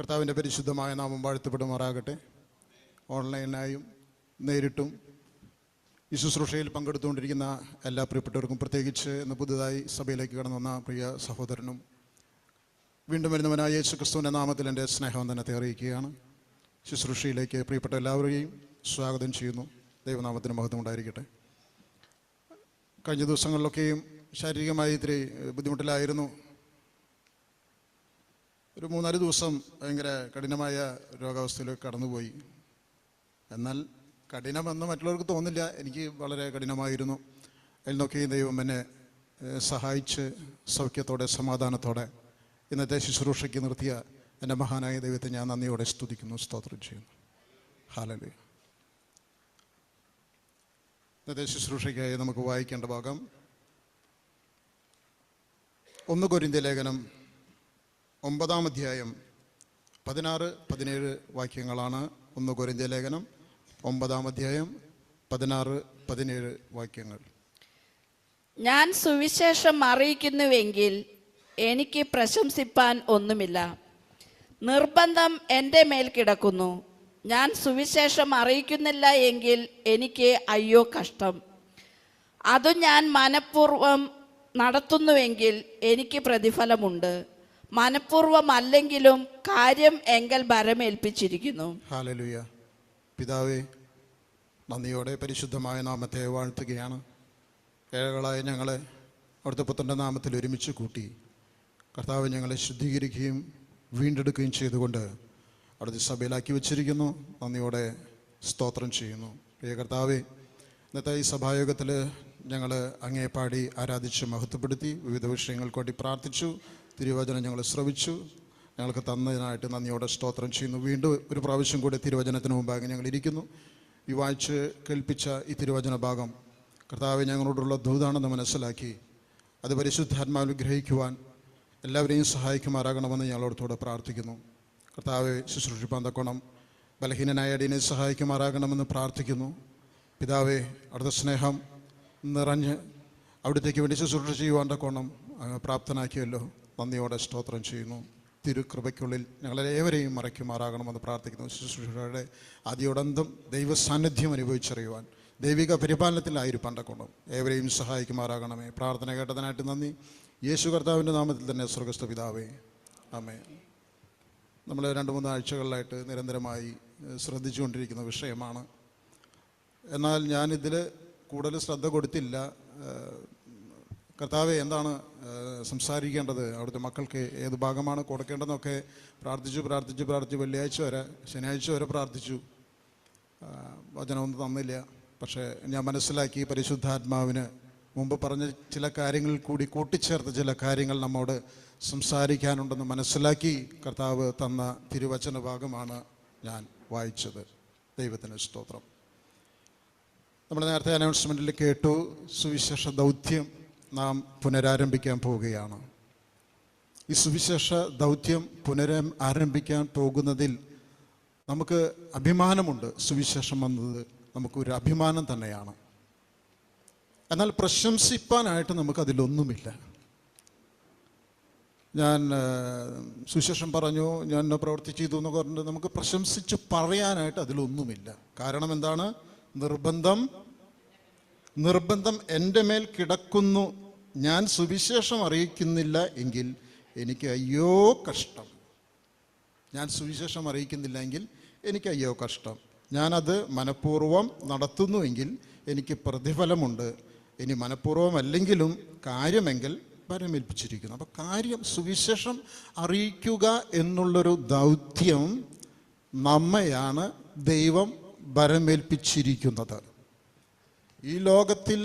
കർത്താവിൻ്റെ പരിശുദ്ധമായ നാമം വാഴ്ത്തപ്പെടുമാറാകട്ടെ. ഓൺലൈനായും നേരിട്ടും ഈ ശുശ്രൂഷയിൽ പങ്കെടുത്തുകൊണ്ടിരിക്കുന്ന എല്ലാ പ്രിയപ്പെട്ടവർക്കും, പ്രത്യേകിച്ച് ഇന്ന് പുതുതായി സഭയിലേക്ക് കടന്നു വന്ന പ്രിയ സഹോദരനും വീണ്ടും വരുന്നവനായ യേശു ക്രിസ്തുവിൻ്റെ നാമത്തിൽ എൻ്റെ സ്നേഹവന്ദനത്തെ അറിയിക്കുകയാണ്. ശുശ്രൂഷയിലേക്ക് പ്രിയപ്പെട്ട എല്ലാവരെയും സ്വാഗതം ചെയ്യുന്നു. ദൈവനാമത്തിന് മഹത്വം ഉണ്ടായിരിക്കട്ടെ. കഴിഞ്ഞ ദിവസങ്ങളിലൊക്കെയും ശാരീരികമായി ഇത്തിരി ബുദ്ധിമുട്ടിലായിരുന്നു. ഒരു 3-4 ദിവസം ഭയങ്കര കഠിനമായ രോഗാവസ്ഥയിലേക്ക് കടന്നുപോയി. എന്നാൽ കഠിനമെന്ന് മറ്റുള്ളവർക്ക് തോന്നില്ല, എനിക്ക് വളരെ കഠിനമായിരുന്നു. അതിൽ നിന്നൊക്കെ ദൈവം എന്നെ സഹായിച്ച് സൗഖ്യത്തോടെ സമാധാനത്തോടെ ഇന്നത്തെ ശുശ്രൂഷയ്ക്ക് നിർത്തിയ എൻ്റെ മഹാനായ ദൈവത്തെ ഞാൻ നന്ദിയോടെ സ്തുതിക്കുന്നു, സ്തോത്രം ചെയ്യുന്നു. ഹല്ലേലൂയ. ഇന്നത്തെ ശുശ്രൂഷയ്ക്കായി നമുക്ക് വായിക്കേണ്ട ഭാഗം 1 കൊരിന്ത്യർ ലേഖനം 9-ാം അധ്യായം 16-17 വാക്യങ്ങളാണ്. 1 കൊരിന്ത്യർ ലേഖനം 9-ാം അധ്യായം 16-17 വാക്യങ്ങൾ. ഞാൻ സുവിശേഷം അറിയിക്കുന്നുവെങ്കിൽ എനിക്ക് പ്രശംസിപ്പാൻ ഒന്നുമില്ല. നിർബന്ധം എൻ്റെ മേൽ കിടക്കുന്നു. ഞാൻ സുവിശേഷം അറിയിക്കുന്നില്ല എങ്കിൽ എനിക്ക് അയ്യോ കഷ്ടം. അത് ഞാൻ മനഃപൂർവ്വം നടത്തുന്നുവെങ്കിൽ എനിക്ക് പ്രതിഫലമുണ്ട്. മനഃപൂർവ്വമല്ലെങ്കിലും കാര്യം എങ്കൽ ഭരമേൽപ്പിച്ചിരിക്കുന്നു. ഹല്ലേലൂയ. പിതാവേ, നന്ദിയോടെ പരിശുദ്ധമായ നാമത്തെ വാഴ്ത്തുകയാണ്. ഏഴകളായ ഞങ്ങളെ അവിടുത്തെ പുത്രൻ്റെ നാമത്തിൽ ഒരുമിച്ച് കൂട്ടി കർത്താവ് ഞങ്ങളെ ശുദ്ധീകരിക്കുകയും വീണ്ടെടുക്കുകയും ചെയ്തുകൊണ്ട് അവിടുത്തെ സഭയിലാക്കി വച്ചിരിക്കുന്നു. നന്ദിയോടെ സ്തോത്രം ചെയ്യുന്നു. പ്രിയ കർത്താവേ, ഇന്നത്തെ ഈ സഭായോഗത്തിൽ ഞങ്ങൾ അങ്ങേ പാടി ആരാധിച്ച് മഹത്വപ്പെടുത്തി വിവിധ വിഷയങ്ങൾക്ക് വേണ്ടി പ്രാർത്ഥിച്ചു. തിരുവചനം ഞങ്ങൾ ശ്രവിച്ചു. ഞങ്ങൾക്ക് തന്നതിനായിട്ട് നന്ദിയോടെ സ്തോത്രം ചെയ്യുന്നു. വീണ്ടും ഒരു പ്രാവശ്യം കൂടി തിരുവചനത്തിന് മുമ്പാകെ ഞങ്ങൾ ഇരിക്കുന്നു. ഈ വായിച്ച് കേൾപ്പിച്ച ഈ തിരുവചന ഭാഗം കർത്താവ് ഞങ്ങളോടുള്ള ദൂതാണെന്ന് മനസ്സിലാക്കി അത് പരിശുദ്ധാത്മാവിൽ ഗ്രഹിക്കുവാൻ എല്ലാവരെയും സഹായിക്കുമാറാകണമെന്ന് ഞങ്ങളോടത്തോടെ പ്രാർത്ഥിക്കുന്നു. കർത്താവെ, ശുശ്രൂഷിപ്പാൻ തക്കോണം ബലഹീനനായ അടിയനെ സഹായിക്കുമാറാകണമെന്ന് പ്രാർത്ഥിക്കുന്നു. പിതാവെ, അവിടുത്തെ സ്നേഹം നിറഞ്ഞ് അവിടത്തേക്ക് വേണ്ടി ശുശ്രൂഷ ചെയ്യുവാൻ തക്കോണം പ്രാപ്തനാക്കിയല്ലോ. നന്ദിയോടെ സ്തോത്രം ചെയ്യുന്നു. തിരുകൃപയ്ക്കുള്ളിൽ ഞങ്ങളേവരെയും മറയ്ക്കുമാറാകണമെന്ന് പ്രാർത്ഥിക്കുന്നു. ശുശ്രൂഷയുടെ ആദ്യോടന്തം ദൈവ സാന്നിധ്യം അനുഭവിച്ചറിയുവാൻ, ദൈവിക പരിപാലനത്തിലായിരിക്കാൻ തക്കോണം ഏവരെയും സഹായിക്കുമാറാകണമേ. പ്രാർത്ഥന കേട്ടതിനായിട്ട് നന്ദി. യേശു കർത്താവിൻ്റെ നാമത്തിൽ തന്നെ സ്വർഗ്ഗസ്ഥ പിതാവേ, ആമേൻ. നമ്മൾ 2-3 ആഴ്ചകളിലായിട്ട് നിരന്തരമായി ശ്രദ്ധിച്ചുകൊണ്ടിരിക്കുന്ന വിഷയമാണ്. എന്നാൽ ഞാനിതിൽ കൂടുതൽ ശ്രദ്ധ കൊടുത്തില്ല. കർത്താവെ, എന്താണ് സംസാരിക്കേണ്ടത്, അവിടുത്തെ മക്കൾക്ക് ഏത് ഭാഗമാണ് കൊടുക്കേണ്ടതെന്നൊക്കെ പ്രാർത്ഥിച്ചു ശനിയാഴ്ച വരെ പ്രാർത്ഥിച്ചു. വചനമൊന്നും തന്നില്ല. പക്ഷേ ഞാൻ മനസ്സിലാക്കി, പരിശുദ്ധാത്മാവിന് മുമ്പ് പറഞ്ഞ ചില കാര്യങ്ങളിൽ കൂടി കൂട്ടിച്ചേർത്ത ചില കാര്യങ്ങൾ നമ്മോട് സംസാരിക്കാനുണ്ടെന്ന് മനസ്സിലാക്കി കർത്താവ് തന്ന തിരുവചന ഭാഗമാണ് ഞാൻ വായിച്ചത്. ദൈവത്തിന് സ്തോത്രം. നമ്മൾ നേരത്തെ അനൗൺസ്മെൻറ്റിൽ കേട്ടു, സുവിശേഷ ദൗത്യം നാം പുനരാരംഭിക്കാൻ പോവുകയാണ്. ഈ സുവിശേഷ ദൗത്യം ആരംഭിക്കാൻ പോകുന്നതിൽ നമുക്ക് അഭിമാനമുണ്ട്. സുവിശേഷം വന്നത് നമുക്കൊരു അഭിമാനം തന്നെയാണ്. എന്നാൽ പ്രശംസിപ്പാനായിട്ട് നമുക്കതിലൊന്നുമില്ല. ഞാൻ സുവിശേഷം പറഞ്ഞു, ഞാൻ പ്രവൃത്തി ചെയ്തു എന്ന് പറഞ്ഞിട്ട് നമുക്ക് പ്രശംസിച്ച് പറയാനായിട്ട് അതിലൊന്നുമില്ല. കാരണം എന്താണ്? നിർബന്ധം എൻ്റെ മേൽ കിടക്കുന്നു. ഞാൻ സുവിശേഷം അറിയിക്കുന്നില്ല എങ്കിൽ എനിക്ക് അയ്യോ കഷ്ടം. ഞാൻ സുവിശേഷം അറിയിക്കുന്നില്ല എങ്കിൽ എനിക്ക് അയ്യോ കഷ്ടം. ഞാനത് മനഃപൂർവ്വം നടത്തുന്നുവെങ്കിൽ എനിക്ക് പ്രതിഫലമുണ്ട്. ഇനി മനഃപൂർവ്വമല്ലെങ്കിലും കാര്യമെങ്കിൽ ഭരമേൽപ്പിച്ചിരിക്കുന്നു. അപ്പോൾ കാര്യം, സുവിശേഷം അറിയിക്കുക എന്നുള്ളൊരു ദൗത്യം നമ്മയാണ് ദൈവം ഭരമേൽപ്പിച്ചിരിക്കുന്നത്. ഈ ലോകത്തിൽ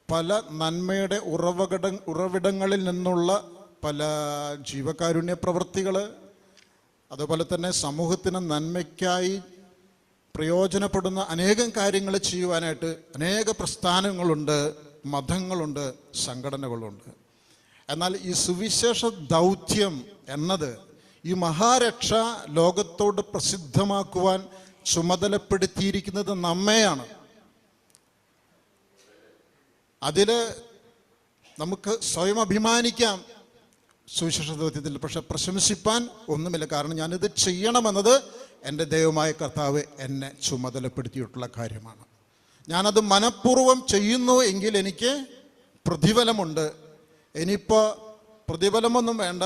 പല നന്മയുടെ ഉറവിടങ്ങളിൽ നിന്നുള്ള പല ജീവകാരുണ്യ പ്രവൃത്തികൾ, അതുപോലെ തന്നെ സമൂഹത്തിന് നന്മയ്ക്കായി പ്രയോജനപ്പെടുന്ന അനേകം കാര്യങ്ങൾ ചെയ്യുവാനായിട്ട് അനേക പ്രസ്ഥാനങ്ങളുണ്ട്, മതങ്ങളുണ്ട്, സംഘടനകളുണ്ട്. എന്നാൽ ഈ സുവിശേഷ ദൗത്യം എന്നത്, ഈ മഹാരക്ഷ ലോകത്തോട് പ്രസിദ്ധമാക്കുവാൻ ചുമതലപ്പെടുത്തിയിരിക്കുന്നത് നമ്മെയാണ്. അതിൽ നമുക്ക് സ്വയം അഭിമാനിക്കാം. സുവിശേഷ ദൗത്യത്തിൽ പക്ഷെ പ്രശംസിപ്പാൻ ഒന്നുമില്ല. കാരണം ഞാനിത് ചെയ്യണമെന്നത് എൻ്റെ ദൈവമായ കർത്താവ് എന്നെ ചുമതലപ്പെടുത്തിയിട്ടുള്ള കാര്യമാണ്. ഞാനത് മനഃപൂർവ്വം ചെയ്യുന്നു എങ്കിൽ എനിക്ക് പ്രതിഫലമുണ്ട്. ഇനിയിപ്പോൾ പ്രതിഫലമൊന്നും വേണ്ട,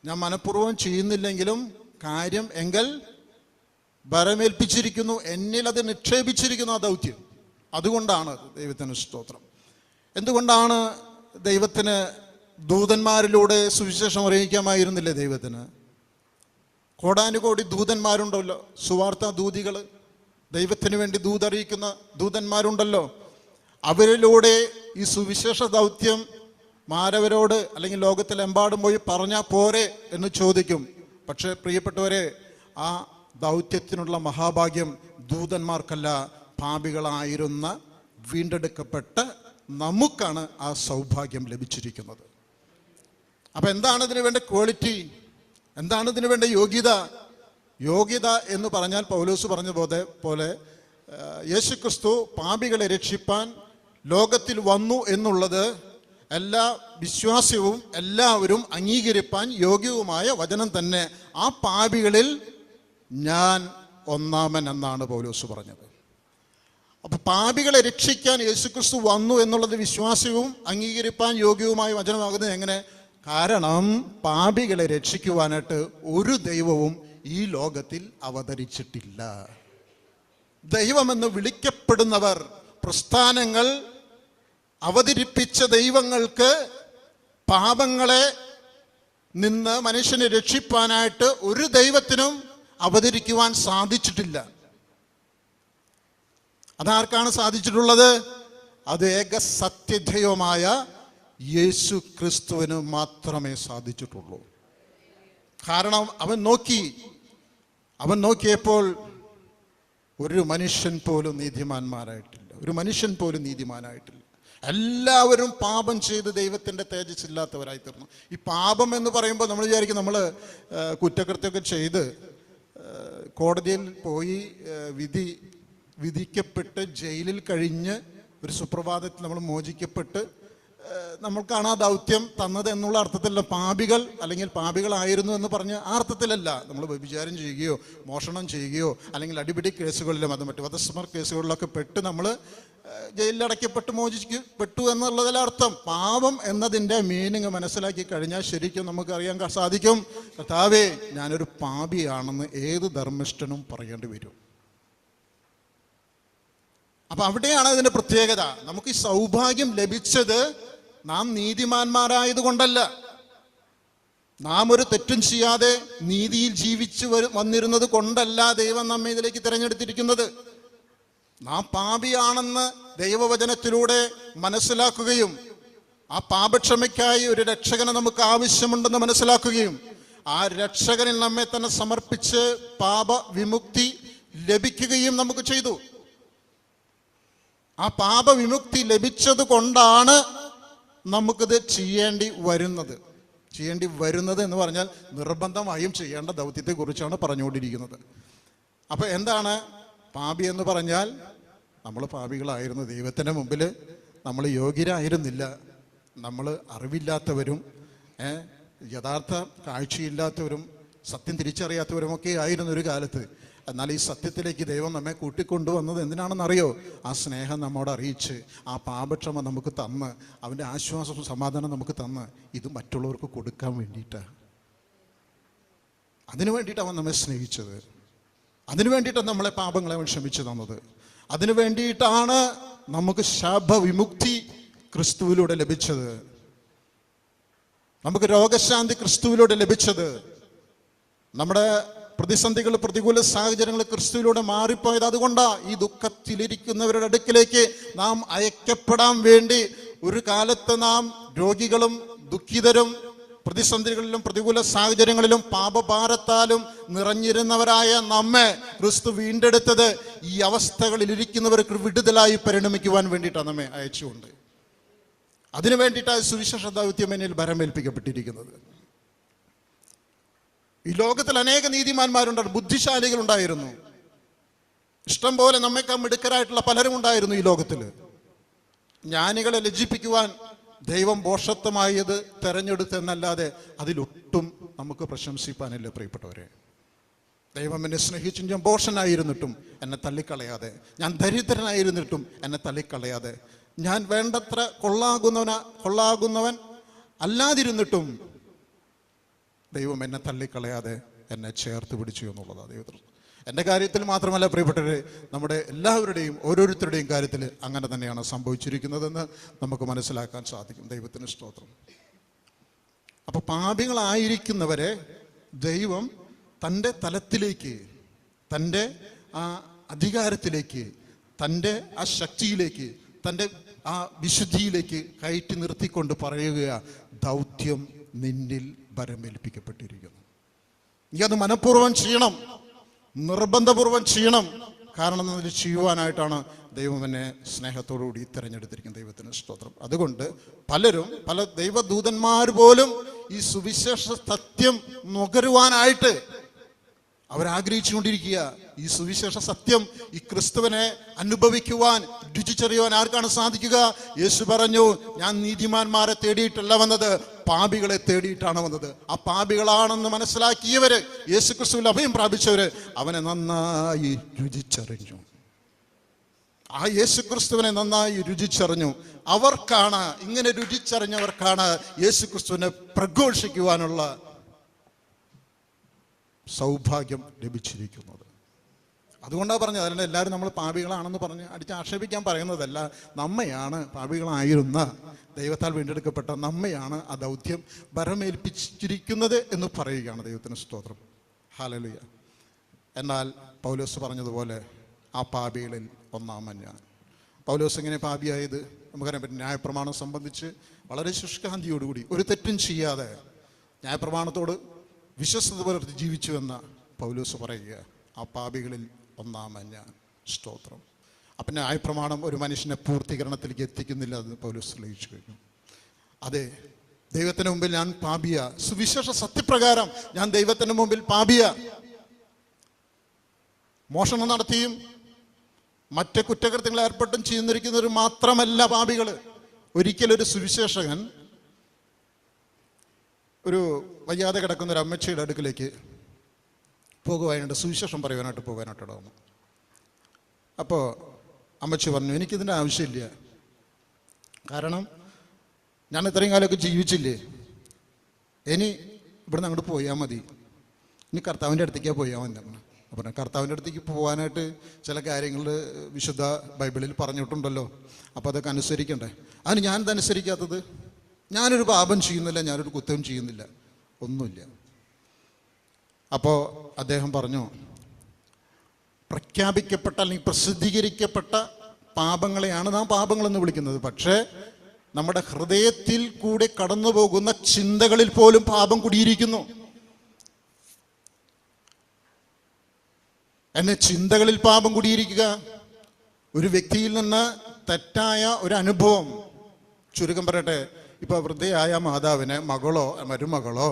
ഞാൻ മനഃപൂർവ്വം ചെയ്യുന്നില്ലെങ്കിലും കാര്യം എങ്കിൽ ഭരമേൽപ്പിച്ചിരിക്കുന്നു, എന്നിൽ അത് നിക്ഷേപിച്ചിരിക്കുന്നു ആ ദൗത്യം. അതുകൊണ്ടാണ് ദൈവത്തിന് സ്തോത്രം. എന്തുകൊണ്ടാണ് ദൈവത്തിന് ദൂതന്മാരിലൂടെ സുവിശേഷം അറിയിക്കാമായിരുന്നില്ലേ? ദൈവത്തിന് കോടാനുകോടി ദൂതന്മാരുണ്ടല്ലോ, സുവാർത്താ ദൂതികൾ, ദൈവത്തിന് വേണ്ടി ദൂതറിയിക്കുന്ന ദൂതന്മാരുണ്ടല്ലോ. അവരിലൂടെ ഈ സുവിശേഷ ദൗത്യം മാരവരോട് അല്ലെങ്കിൽ ലോകത്തിലെമ്പാടും പോയി പറഞ്ഞാൽ പോരെ എന്ന് ചോദിക്കും. പക്ഷേ പ്രിയപ്പെട്ടവരെ, ആ ദൗത്യത്തിനുള്ള മഹാഭാഗ്യം ദൂതന്മാർക്കല്ല, പാപികളായിരുന്ന വീണ്ടെടുക്കപ്പെട്ട നമുക്കാണ് ആ സൗഭാഗ്യം ലഭിച്ചിരിക്കുന്നത്. അപ്പം എന്താണ് ഇതിനു വേണ്ട ക്വാളിറ്റി? എന്താണ് ഇതിനു വേണ്ട യോഗ്യത? യോഗ്യത എന്ന് പറഞ്ഞാൽ പൗലോസ് പറഞ്ഞ പോലെ യേശുക്രിസ്തു പാപികളെ രക്ഷിപ്പാൻ ലോകത്തിൽ വന്നു എന്നുള്ളത് എല്ലാ വിശ്വാസവും എല്ലാവരും അംഗീകരിപ്പാൻ യോഗ്യവുമായ വചനം തന്നെ. ആ പാപികളിൽ ഞാൻ ഒന്നാമൻ എന്നാണ് പൗലോസ് പറഞ്ഞത്. അപ്പൊ പാപികളെ രക്ഷിക്കാൻ യേശുക്രിസ്തു വന്നു എന്നുള്ളത് വിശ്വാസവും അംഗീകരിപ്പാൻ യോഗ്യവുമായ വചനമാകുന്നത് എങ്ങനെ? കാരണം പാപികളെ രക്ഷിക്കുവാനായിട്ട് ഒരു ദൈവവും ഈ ലോകത്തിൽ അവതരിച്ചിട്ടില്ല. ദൈവമെന്ന് വിളിക്കപ്പെടുന്നവർ, പ്രസ്ഥാനങ്ങൾ അവതരിപ്പിച്ച ദൈവങ്ങൾക്ക് പാപങ്ങളെ നിന്ന് മനുഷ്യനെ രക്ഷിപ്പാനായിട്ട് ഒരു ദൈവത്തിനും അവതരിക്കുവാൻ സാധിച്ചിട്ടില്ല. അതാർക്കാണ് സാധിച്ചിട്ടുള്ളത്? അത് ഏക സത്യദൈവമായ യേശു ക്രിസ്തുവിന് മാത്രമേ സാധിച്ചിട്ടുള്ളൂ. കാരണം അവൻ നോക്കിയപ്പോൾ ഒരു മനുഷ്യൻ പോലും നീതിമാന്മാരായിട്ടില്ല. ഒരു മനുഷ്യൻ പോലും നീതിമാനായിട്ടില്ല. എല്ലാവരും പാപം ചെയ്ത് ദൈവത്തിൻ്റെ തേജസ് ഇല്ലാത്തവരായി തീർന്നു. ഈ പാപം എന്ന് പറയുമ്പോൾ നമ്മൾ വിചാരിക്കും നമ്മൾ കുറ്റകൃത്യമൊക്കെ ചെയ്ത് കോടതിയിൽ പോയി വിധിക്കപ്പെട്ട് ജയിലിൽ കഴിഞ്ഞ് ഒരു സുപ്രഭാതത്തിൽ നമ്മൾ മോചിക്കപ്പെട്ട് നമ്മൾക്കാണ് ആ ദൗത്യം തന്നത് എന്നുള്ള അർത്ഥത്തിലല്ല. പാപികൾ അല്ലെങ്കിൽ പാപികളായിരുന്നു എന്ന് പറഞ്ഞ് ആ അർത്ഥത്തിലല്ല. നമ്മൾ വ്യഭിചാരം ചെയ്യുകയോ മോഷണം ചെയ്യുകയോ അല്ലെങ്കിൽ അടിപിടി കേസുകളിലും അത് മറ്റു വധശ്രമ കേസുകളിലൊക്കെ പെട്ട് നമ്മൾ ജയിലിലടയ്ക്കപ്പെട്ട് മോചിക്കപ്പെട്ടു എന്നുള്ളതിലർത്ഥം. പാപം എന്നതിൻ്റെ മീനിങ് മനസ്സിലാക്കി കഴിഞ്ഞാൽ ശരിക്കും നമുക്ക് അറിയാൻ സാധിക്കും, കർത്താവേ ഞാനൊരു പാപിയാണെന്ന് ഏത് ധർമ്മിഷ്ഠനും പറയേണ്ടി വരും. അപ്പൊ അവിടെയാണ് അതിൻ്റെ പ്രത്യേകത. നമുക്ക് ഈ സൗഭാഗ്യം ലഭിച്ചത് നാം നീതിമാന്മാരായതുകൊണ്ടല്ല, നാം ഒരു തെറ്റും ചെയ്യാതെ നീതിയിൽ ജീവിച്ചു വന്നിരുന്നത് കൊണ്ടല്ല ദൈവം നമ്മെ ഇതിലേക്ക് തിരഞ്ഞെടുത്തിരിക്കുന്നത്. നാം പാപിയാണെന്ന് ദൈവവചനത്തിലൂടെ മനസ്സിലാക്കുകയും ആ പാപക്ഷമയ്ക്കായി ഒരു രക്ഷകനെ നമുക്ക് ആവശ്യമുണ്ടെന്ന് മനസ്സിലാക്കുകയും ആ രക്ഷകനിൽ നമ്മെ തന്നെ സമർപ്പിച്ച് പാപവിമുക്തി ലഭിക്കുകയും നമുക്ക് ചെയ്തു. ആ പാപവിമുക്തി ലഭിച്ചത് കൊണ്ടാണ് നമുക്കിത് ചെയ്യേണ്ടി വരുന്നത് എന്ന് പറഞ്ഞാൽ നിർബന്ധമായും ചെയ്യേണ്ട ദൗത്യത്തെക്കുറിച്ചാണ് പറഞ്ഞുകൊണ്ടിരിക്കുന്നത്. അപ്പോൾ എന്താണ് പാപി എന്ന് പറഞ്ഞാൽ? നമ്മൾ പാപികളായിരുന്നു. ദൈവത്തിൻ്റെ മുമ്പിൽ നമ്മൾ യോഗ്യരായിരുന്നില്ല. നമ്മൾ അറിവില്ലാത്തവരും യഥാർത്ഥ കാഴ്ചയില്ലാത്തവരും സത്യം തിരിച്ചറിയാത്തവരുമൊക്കെ ആയിരുന്നു ഒരു കാലത്ത്. എന്നാൽ ഈ സത്യത്തിലേക്ക് ദൈവം നമ്മെ കൂട്ടിക്കൊണ്ടുവന്നത് എന്തിനാണെന്നറിയോ? ആ സ്നേഹം നമ്മോട് അറിയിച്ച്, ആ പാപക്ഷമ നമുക്ക് തന്ന്, അവൻ്റെ ആശ്വാസവും സമാധാനം നമുക്ക് തന്ന് ഇത് മറ്റുള്ളവർക്ക് കൊടുക്കാൻ വേണ്ടിയിട്ടാണ്. അതിനു വേണ്ടിയിട്ടാണ് അവൻ നമ്മെ സ്നേഹിച്ചത്. അതിനു വേണ്ടിയിട്ടാണ് നമ്മളെ പാപങ്ങളെ അവൻ ക്ഷമിച്ചു തന്നത്. അതിനു വേണ്ടിയിട്ടാണ് നമുക്ക് ശാപവിമുക്തി ക്രിസ്തുവിലൂടെ ലഭിച്ചത്. നമുക്ക് രോഗശാന്തി ക്രിസ്തുവിലൂടെ ലഭിച്ചത്. നമ്മുടെ പ്രതിസന്ധികൾ, പ്രതികൂല സാഹചര്യങ്ങൾ ക്രിസ്തുവിലൂടെ മാറിപ്പോയത് അതുകൊണ്ടാണ്. ഈ ദുഃഖത്തിലിരിക്കുന്നവരുടെ അടുക്കിലേക്ക് നാം അയക്കപ്പെടാൻ വേണ്ടി ഒരു കാലത്ത് നാം രോഗികളും ദുഃഖിതരും പ്രതിസന്ധികളിലും പ്രതികൂല സാഹചര്യങ്ങളിലും പാപഭാരത്താലും നിറഞ്ഞിരുന്നവരായ നമ്മെ ക്രിസ്തു വീണ്ടെടുത്തത് ഈ അവസ്ഥകളിലിരിക്കുന്നവർക്ക് വിടുതലായി പരിണമിക്കുവാൻ വേണ്ടിയിട്ടാണ് നമ്മെ അയച്ചുകൊണ്ട്. അതിനു വേണ്ടിയിട്ടാണ് സുവിശേഷ ദൗത്യം എന്നിൽ ഭരമേൽപ്പിക്കപ്പെട്ടിരിക്കുന്നത്. ഈ ലോകത്തിൽ അനേക നീതിമാന്മാരുണ്ടായിരുന്നു, ബുദ്ധിശാലികളുണ്ടായിരുന്നു, ഇഷ്ടം പോലെ നമ്മേക്കാൾ മിടുക്കരായിട്ടുള്ള പലരും ഉണ്ടായിരുന്നു ഈ ലോകത്തിൽ. ജ്ഞാനികളെ ലജ്ജിപ്പിക്കുവാൻ ദൈവം ഭോഷത്വമായത് തെരഞ്ഞെടുത്തെന്നല്ലാതെ അതിലൊട്ടും നമുക്ക് പ്രശംസിപ്പാനില്ല പ്രിയപ്പെട്ടവരെ. ദൈവം എന്നെ സ്നേഹിച്ചു. ഞാൻ ഭോഷനായിരുന്നിട്ടും എന്നെ തള്ളിക്കളയാതെ, ഞാൻ ദരിദ്രനായിരുന്നിട്ടും എന്നെ തള്ളിക്കളയാതെ, ഞാൻ വേണ്ടത്ര കൊള്ളാകുന്നവൻ അല്ലാതിരുന്നിട്ടും ദൈവം എന്നെ തള്ളിക്കളയാതെ എന്നെ ചേർത്ത് പിടിച്ചു എന്നുള്ളതാണ് ദൈവത്തിന്. എൻ്റെ കാര്യത്തിൽ മാത്രമല്ല പ്രിയപ്പെട്ടവരെ, നമ്മുടെ എല്ലാവരുടെയും ഓരോരുത്തരുടെയും കാര്യത്തിൽ അങ്ങനെ തന്നെയാണ് സംഭവിച്ചിരിക്കുന്നതെന്ന് നമുക്ക് മനസ്സിലാക്കാൻ സാധിക്കും. ദൈവത്തിന് സ്തോത്രം. അപ്പോൾ പാപികളായിരിക്കുന്നവരെ ദൈവം തൻ്റെ തലത്തിലേക്ക്, തൻ്റെ ആ അധികാരത്തിലേക്ക്, തൻ്റെ ആ ശക്തിയിലേക്ക്, തൻ്റെ ആ വിശുദ്ധിയിലേക്ക് കയറ്റി നിർത്തിക്കൊണ്ട് പറയുക, ദൗത്യം നിന്നിൽ ഭരമേൽപ്പിക്കപ്പെട്ടിരിക്കുന്നു. നീ അത് മനഃപൂർവ്വം ചെയ്യണം, നിർബന്ധപൂർവം ചെയ്യണം. കാരണം അത് ചെയ്യുവാനായിട്ടാണ് ദൈവം എന്നെ സ്നേഹത്തോടുകൂടി തിരഞ്ഞെടുത്തിരിക്കുന്നത്. ദൈവത്തിന് സ്തോത്രം. അതുകൊണ്ട് പല ദൈവദൂതന്മാർ പോലും ഈ സുവിശേഷ സത്യം നുകരുവാനായിട്ട് അവരാഗ്രഹിച്ചുകൊണ്ടിരിക്കുക. ഈ സുവിശേഷ സത്യം, ഈ ക്രിസ്തുവിനെ അനുഭവിക്കുവാൻ, രുചിച്ചറിയുവാൻ ആർക്കാണ് സാധിക്കുക? യേശു പറഞ്ഞു, ഞാൻ നീതിമാന്മാരെ തേടിയിട്ടല്ല വന്നത്, പാപികളെ തേടിയിട്ടാണ് വന്നത്. ആ പാപികളാണെന്ന് മനസ്സിലാക്കിയവര്, യേശു ക്രിസ്തുവിൽ അഭയം പ്രാപിച്ചവര് അവനെ നന്നായി രുചിച്ചറിഞ്ഞു. ആ യേശു ക്രിസ്തുവിനെ നന്നായി രുചിച്ചറിഞ്ഞു. അവർക്കാണ്, ഇങ്ങനെ രുചിച്ചറിഞ്ഞവർക്കാണ് യേശു ക്രിസ്തുവിനെ പ്രഘോഷിക്കുവാനുള്ള സൗഭാഗ്യം ലഭിച്ചിരിക്കുന്നത്. അതുകൊണ്ടാണ് പറഞ്ഞത്. അതിൻ്റെ എല്ലാവരും നമ്മൾ പാപികളാണെന്ന് പറഞ്ഞ് അടിച്ച് ആക്ഷേപിക്കാൻ പറയുന്നതല്ല. നമ്മയാണ്, പാപികളായിരുന്ന ദൈവത്താൽ വീണ്ടെടുക്കപ്പെട്ട നമ്മയാണ് ആ ദൗത്യം ഭരമേൽപ്പിച്ചിരിക്കുന്നത് എന്ന് പറയുകയാണ്. ദൈവത്തിന് സ്തോത്രം. ഹല്ലേലൂയ. എന്നാൽ പൗലോസ് പറഞ്ഞതുപോലെ ആ പാപികളിൽ ഒന്നാമൻ ഞാൻ. പൗലോസ് എങ്ങനെ പാപിയായത് നമുക്കറിയാൻ പറ്റും. ന്യായപ്രമാണം സംബന്ധിച്ച് വളരെ ശുഷ്കാന്തിയോടുകൂടി, ഒരു തെറ്റും ചെയ്യാതെ ന്യായപ്രമാണത്തോട് വിശ്വസ്തത പുലർത്തി ജീവിച്ചു എന്ന പൗലോസ് പറയുക, ആ പാപികളിൽ ഒന്നാമൻ ഞാൻ. സ്തോത്രം. അപ്പം ന്യായപ്രമാണം ഒരു മനുഷ്യനെ പൂർത്തീകരണത്തിലേക്ക് എത്തിക്കുന്നില്ല എന്ന് പൗലോസ് തെളിയിച്ചു കഴിഞ്ഞു. അതെ, ദൈവത്തിന് മുമ്പിൽ ഞാൻ പാപിയ, സുവിശേഷ സത്യപ്രകാരം ഞാൻ ദൈവത്തിന് മുമ്പിൽ പാപിയ. മോഷണം നടത്തിയും മറ്റ് കുറ്റകൃത്യങ്ങൾ ഏർപ്പെട്ടും ചെയ്യുന്നിരിക്കുന്നവർ മാത്രമല്ല പാപികൾ. ഒരിക്കലൊരു സുവിശേഷകൻ ഒരു വയ്യാതെ കിടക്കുന്ന ഒരു അമ്മച്ചിയുടെ അടുക്കിലേക്ക് പോകുവാനായിട്ട്, സുവിശേഷം പറയുവാനായിട്ട് പോകാനായിട്ട് വന്നു. അപ്പോൾ അമ്മച്ചി പറഞ്ഞു, എനിക്കിതിൻ്റെ ആവശ്യമില്ല, കാരണം ഞാൻ ഇത്രയും കാലമൊക്കെ ജീവിച്ചില്ലേ, ഇനി ഇവിടുന്ന് അങ്ങോട്ട് പോയാൽ മതി, ഇനി കർത്താവിൻ്റെ അടുത്തേക്കാണ് പോയാൽ മതി. അപ്പം കർത്താവിൻ്റെ അടുത്തേക്ക് പോകാനായിട്ട് ചില കാര്യങ്ങൾ വിശുദ്ധ ബൈബിളിൽ പറഞ്ഞിട്ടുണ്ടല്ലോ, അപ്പോൾ അതൊക്കെ അനുസരിക്കണ്ടേ. അതിന് ഞാനിത് അനുസരിക്കാത്തത്? ഞാനൊരു പാപം ചെയ്യുന്നില്ല, ഞാനൊരു കുറ്റവും ചെയ്യുന്നില്ല, ഒന്നുമില്ല. അപ്പോൾ അദ്ദേഹം പറഞ്ഞു, പ്രഖ്യാപിക്കപ്പെട്ട അല്ലെങ്കിൽ പ്രസിദ്ധീകരിക്കപ്പെട്ട പാപങ്ങളെയാണ് നാം പാപങ്ങളെന്ന് വിളിക്കുന്നത്. പക്ഷേ നമ്മുടെ ഹൃദയത്തിൽ കൂടെ കടന്നു പോകുന്ന ചിന്തകളിൽ പോലും പാപം കുടിയിരിക്കുന്നു. എന്നെ ചിന്തകളിൽ പാപം കുടിയിരിക്കുക, ഒരു വ്യക്തിയിൽ നിന്ന് തെറ്റായ ഒരു അനുഭവം, ചുരുക്കം പറയട്ടെ, ഇപ്പോൾ വൃദ്ധയായ മാതാവിനെ മകളോ മരുമകളോ,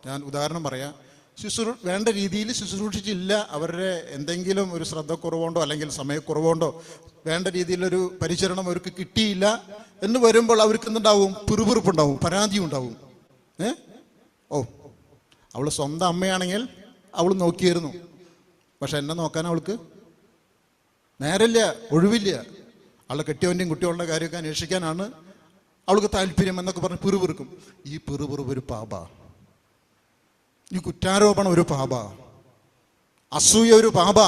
ഞാൻ ഉദാഹരണം പറയാം, വേണ്ട രീതിയിൽ ശുശ്രൂഷിച്ചില്ല, അവരുടെ എന്തെങ്കിലും ഒരു ശ്രദ്ധക്കുറവുകൊണ്ടോ അല്ലെങ്കിൽ സമയക്കുറവുകൊണ്ടോ വേണ്ട രീതിയിലൊരു പരിചരണം അവർക്ക് കിട്ടിയില്ല എന്ന് വരുമ്പോൾ അവർക്ക് എന്തുണ്ടാവും? പിറുപിറുപ്പുണ്ടാവും, പരാതി ഉണ്ടാവും. അവൾ സ്വന്തം അമ്മയാണെങ്കിൽ അവൾ നോക്കിയിരുന്നു, പക്ഷെ എന്നെ നോക്കാൻ അവൾക്ക് നേരമില്ല, ഒഴിവില്ല. അവളെ കെട്ടിയവൻ്റെയും കുട്ടികളുടെ കാര്യമൊക്കെ അന്വേഷിക്കാനാണ് അവൾക്ക് താല്പര്യം എന്നൊക്കെ പറഞ്ഞ് പിറുപിറുക്കും. ഈ പിറുപിറുപ്പ് ഒരു പാപ, ഈ കുറ്റാരോപണം ഒരു പാപ, അസൂയ ഒരു പാപ,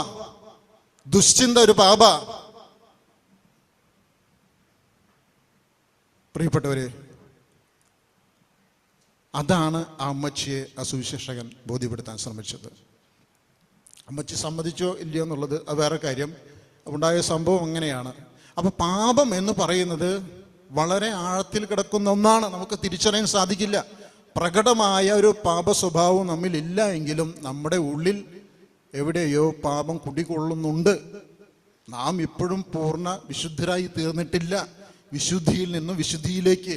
ദുശ്ചിന്ത ഒരു പാപ. പ്രിയപ്പെട്ടവരെ, അതാണ് ആ അമ്മച്ചിയെ ആ സുവിശേഷകൻ ബോധ്യപ്പെടുത്താൻ ശ്രമിച്ചത്. അമ്മച്ചി സമ്മതിച്ചോ ഇല്ലയോ എന്നുള്ളത് അത് വേറെ കാര്യം. ഉണ്ടായ സംഭവം അങ്ങനെയാണ്. അപ്പോൾ പാപം എന്ന് പറയുന്നത് വളരെ ആഴത്തിൽ കിടക്കുന്ന ഒന്നാണ്, നമുക്ക് തിരിച്ചറിയാൻ സാധിക്കില്ല. പ്രകടമായ ഒരു പാപ സ്വഭാവം നമ്മിലില്ല എങ്കിലും നമ്മുടെ ഉള്ളിൽ എവിടെയോ പാപം കുടികൊള്ളുന്നുണ്ട്. നാം ഇപ്പോഴും പൂർണ്ണ വിശുദ്ധരായി തീർന്നിട്ടില്ല. വിശുദ്ധിയിൽ നിന്നും വിശുദ്ധിയിലേക്ക്,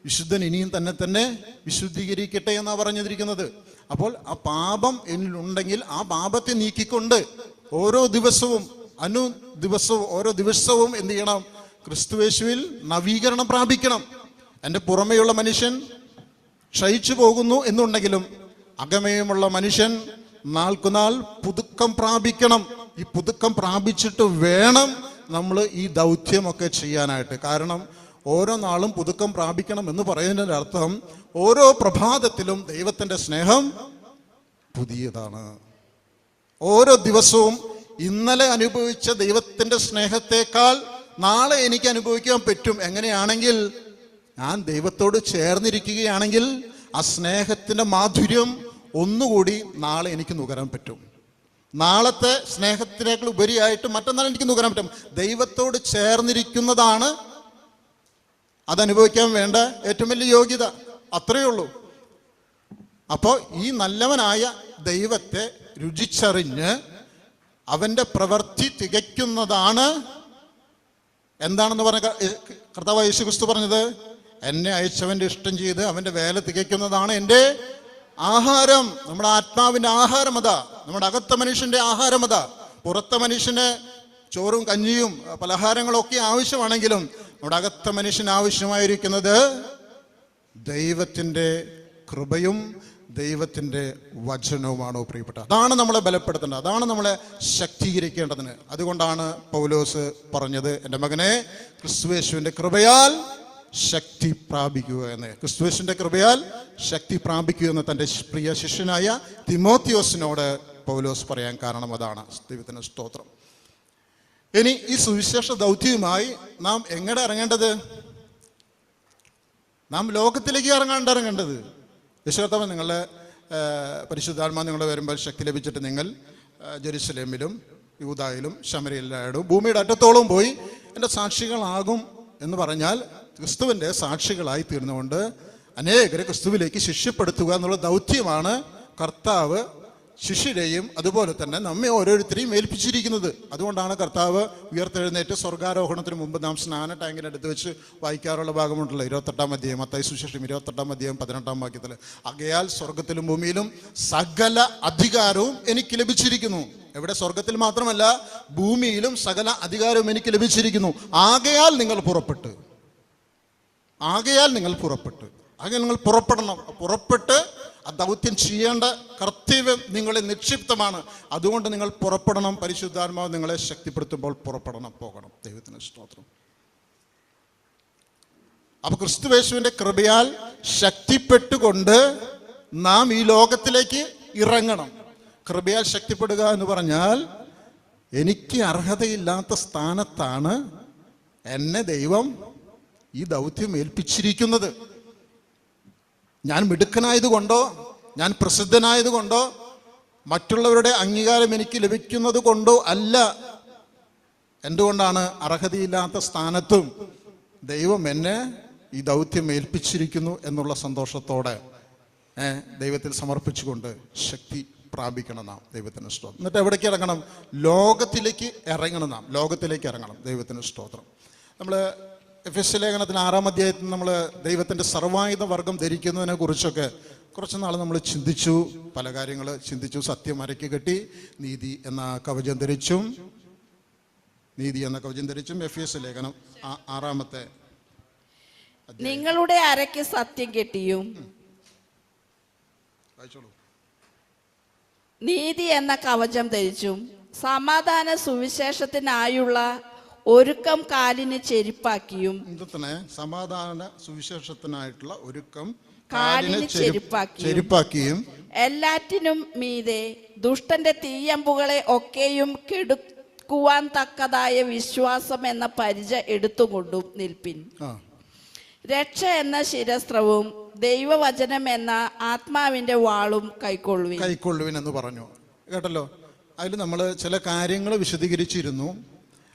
വിശുദ്ധൻ ഇനിയും തന്നെ വിശുദ്ധീകരിക്കട്ടെ എന്നാണ് പറഞ്ഞിരിക്കുന്നത്. അപ്പോൾ ആ പാപം എന്നിലുണ്ടെങ്കിൽ ആ പാപത്തെ നീക്കിക്കൊണ്ട് ഓരോ ദിവസവും ഓരോ ദിവസവും എന്ത് ചെയ്യണം? ക്രിസ്തുയേശുവിൽ നവീകരണം പ്രാപിക്കണം. എൻ്റെ പുറമേയുള്ള മനുഷ്യൻ ക്ഷയിച്ചു പോകുന്നു എന്നുണ്ടെങ്കിലും അകമേയുമുള്ള മനുഷ്യൻ നാൾക്കുനാൾ പുതുക്കം പ്രാപിക്കണം. ഈ പുതുക്കം പ്രാപിച്ചിട്ട് വേണം നമ്മൾ ഈ ദൗത്യമൊക്കെ ചെയ്യാനായിട്ട്. കാരണം ഓരോ നാളും പുതുക്കം പ്രാപിക്കണം എന്ന് പറയുന്നതിൻ്റെ അർത്ഥം ഓരോ പ്രഭാതത്തിലും ദൈവത്തിൻ്റെ സ്നേഹം പുതിയതാണ്. ഓരോ ദിവസവും ഇന്നലെ അനുഭവിച്ച ദൈവത്തിൻ്റെ സ്നേഹത്തെക്കാൾ നാളെ എനിക്ക് അനുഭവിക്കാൻ പറ്റും. എങ്ങനെയാണെങ്കിൽ ഞാൻ ദൈവത്തോട് ചേർന്നിരിക്കുകയാണെങ്കിൽ ആ സ്നേഹത്തിൻ്റെ മാധുര്യം ഒന്നുകൂടി നാളെ എനിക്ക് നുകരാൻ പറ്റും. നാളത്തെ സ്നേഹത്തിനേക്കാൾ ഉപരിയായിട്ട് മറ്റന്നാൾ എനിക്ക് നുകരാൻ പറ്റും. ദൈവത്തോട് ചേർന്നിരിക്കുന്നതാണ് അതനുഭവിക്കാൻ വേണ്ട ഏറ്റവും വലിയ യോഗ്യത. അത്രയേ ഉള്ളൂ. അപ്പോൾ ഈ നല്ലവനായ ദൈവത്തെ രുചിച്ചറിഞ്ഞ് അവൻ്റെ പ്രവൃത്തി തികയ്ക്കുന്നതാണ് എന്താണെന്ന് പറഞ്ഞ കർത്താവ് യേശു ക്രിസ്തു പറഞ്ഞത്, എന്നെ അയച്ചവൻ്റെ ഇഷ്ടം ചെയ്ത് അവൻ്റെ വേല തികയ്ക്കുന്നതാണ് എൻ്റെ ആഹാരം. നമ്മുടെ ആത്മാവിൻ്റെ ആഹാരം അതാ. നമ്മുടെ അകത്ത മനുഷ്യൻ്റെ ആഹാരം അതാ. പുറത്തെ മനുഷ്യന് ചോറും കഞ്ഞിയും പലഹാരങ്ങളൊക്കെ ആവശ്യമാണെങ്കിലും നമ്മുടെ അകത്ത മനുഷ്യന് ആവശ്യമായിരിക്കുന്നത് ദൈവത്തിൻ്റെ കൃപയും ദൈവത്തിൻ്റെ വചനവുമാണോ പ്രിയപ്പെട്ട? അതാണ് നമ്മളെ ബലപ്പെടുത്തേണ്ടത്, അതാണ് നമ്മളെ ശക്തീകരിക്കേണ്ടതിന്. അതുകൊണ്ടാണ് പൗലോസ് പറഞ്ഞത്, എൻ്റെ മകനെ ക്രിസ്തുയേശുവിൻ്റെ കൃപയാൽ ശക്തി പ്രാപിക്കുക എന്ന്. ക്രിസ്തുയേശുവിൻ്റെ കൃപയാൽ ശക്തി പ്രാപിക്കുക എന്ന് തൻ്റെ പ്രിയ ശിഷ്യനായ തിമോത്തിയോസിനോട് പൗലോസ് പറയാൻ കാരണം അതാണ്. ദൈവത്തിന് സ്തോത്രം. ഇനി ഈ സുവിശേഷ ദൗത്യവുമായി നാം എങ്ങനെ ഇറങ്ങേണ്ടത്? നാം ലോകത്തിലേക്ക് ഇറങ്ങേണ്ടത്. യേശുകർത്താവ് നിങ്ങളുടെ പരിശുദ്ധാത്മാ നിങ്ങളെ വരുമ്പോൾ ശക്തി ലഭിച്ചിട്ട് നിങ്ങൾ ജെറുസലേമിലും യൂദായിലും ശമര്യയിലും ഭൂമിയുടെ അറ്റത്തോളം പോയി എൻ്റെ സാക്ഷികളാകും എന്ന് പറഞ്ഞാൽ ക്രിസ്തുവിൻ്റെ സാക്ഷികളായി തീർന്നുകൊണ്ട് അനേകരെ ക്രിസ്തുവിലേക്ക് ശിഷ്യപ്പെടുത്തുക എന്നുള്ള ദൗത്യമാണ് കർത്താവ് ശിഷ്യരെയും അതുപോലെ തന്നെ നമ്മെ ഓരോരുത്തരെയും ഏൽപ്പിച്ചിരിക്കുന്നത്. അതുകൊണ്ടാണ് കർത്താവ് ഉയർത്തെഴുന്നേറ്റ് സ്വർഗാരോഹണത്തിന് മുമ്പ് നാം സ്നാന ടാങ്കിനടുത്ത് വെച്ച് വായിക്കാറുള്ള ഭാഗമുണ്ടല്ലോ, 28-ാം അധ്യായം, മത്തായി സുവിശേഷം 28-ാം അധ്യായം 18-ാം വാക്യത്തിൽ, ആകയാൽ സ്വർഗത്തിലും ഭൂമിയിലും സകല അധികാരവും എനിക്ക് ലഭിച്ചിരിക്കുന്നു. എവിടെ? സ്വർഗത്തിൽ മാത്രമല്ല, ഭൂമിയിലും സകല അധികാരവും എനിക്ക് ലഭിച്ചിരിക്കുന്നു. ആകയാൽ നിങ്ങൾ പുറപ്പെട്ട് നിങ്ങൾ പുറപ്പെട്ട് ആ ദൗത്യം ചെയ്യേണ്ട കർത്തവ്യം നിങ്ങളെ നിക്ഷിപ്തമാണ്. അതുകൊണ്ട് നിങ്ങൾ പുറപ്പെടണം. പരിശുദ്ധാത്മാവ് നിങ്ങളെ ശക്തിപ്പെടുത്തുമ്പോൾ പോകണം. ദൈവത്തിന് സ്തോത്രം. അപ്പൊ ക്രിസ്തുയേശുവിന്റെ കൃപയാൽ ശക്തിപ്പെട്ടുകൊണ്ട് നാം ഈ ലോകത്തിലേക്ക് ഇറങ്ങണം. കൃപയാൽ ശക്തിപ്പെടുക എന്ന് പറഞ്ഞാൽ എനിക്ക് അർഹതയില്ലാത്ത സ്ഥാനത്താണ് എന്നെ ദൈവം ഈ ദൗത്യം ഏൽപ്പിച്ചിരിക്കുന്നത്. ഞാൻ മിടുക്കനായതുകൊണ്ടോ ഞാൻ പ്രസിദ്ധനായതുകൊണ്ടോ മറ്റുള്ളവരുടെ അംഗീകാരം എനിക്ക് ലഭിക്കുന്നത് കൊണ്ടോ അല്ല. എന്തുകൊണ്ടാണ്? അർഹതയില്ലാത്ത സ്ഥാനത്തും ദൈവം എന്നെ ഈ ദൗത്യം ഏൽപ്പിച്ചിരിക്കുന്നു എന്നുള്ള സന്തോഷത്തോടെ ദൈവത്തിൽ സമർപ്പിച്ചുകൊണ്ട് ശക്തി പ്രാപിക്കണം നാം. ദൈവത്തിന് സ്തോത്രം. എന്നിട്ട് എവിടേക്ക് ഇറങ്ങണം? ലോകത്തിലേക്ക് ഇറങ്ങണം. ദൈവത്തിന് സ്തോത്രം. നമ്മൾ എഫെസ്യ ലേഖനത്തിന് 6-ാം അധ്യായത്തിൽ നമ്മൾ ദൈവത്തിൻ്റെ സർവായുധ വർഗം ധരിക്കുന്നതിനെ കുറിച്ചൊക്കെ കുറച്ച് നാൾ നമ്മൾ ചിന്തിച്ചു. പല കാര്യങ്ങൾ ചിന്തിച്ചു. സത്യം അരയ്ക്ക് കെട്ടി നീതി എന്ന കവചം ധരിച്ചും എഫെസ്യ ലേഖനം 6-ാമത്തെ നിങ്ങളുടെ അരയ്ക്ക് സത്യം കെട്ടിയും നീതി എന്ന കവചം ധരിച്ചും സമാധാന സുവിശേഷത്തിനായുള്ള ഒരുക്കം കാലിന് ചെരുപ്പാക്കിയും. സമാധാന സുവിശേഷത്തിനായിട്ടുള്ള ഒരുക്കം കാലിന് ചെരുപ്പാക്കിയും എല്ലാറ്റിനും മീതെ ദുഷ്ടന്റെ തീയമ്പുകളെ ഒക്കെയും കെടുക്കുവാൻ തക്കതായ വിശ്വാസം എന്ന പരിച എടുത്തുകൊണ്ടും നിൽപ്പിൻ. രക്ഷ എന്ന ശിരസ്ത്രവും ദൈവവചനം എന്ന ആത്മാവിന്റെ വാളും കൈക്കൊള്ളുവിൻ എന്ന് പറഞ്ഞു കേട്ടല്ലോ. അതിൽ നമ്മൾ ചില കാര്യങ്ങൾ വിശദീകരിച്ചിരുന്നു.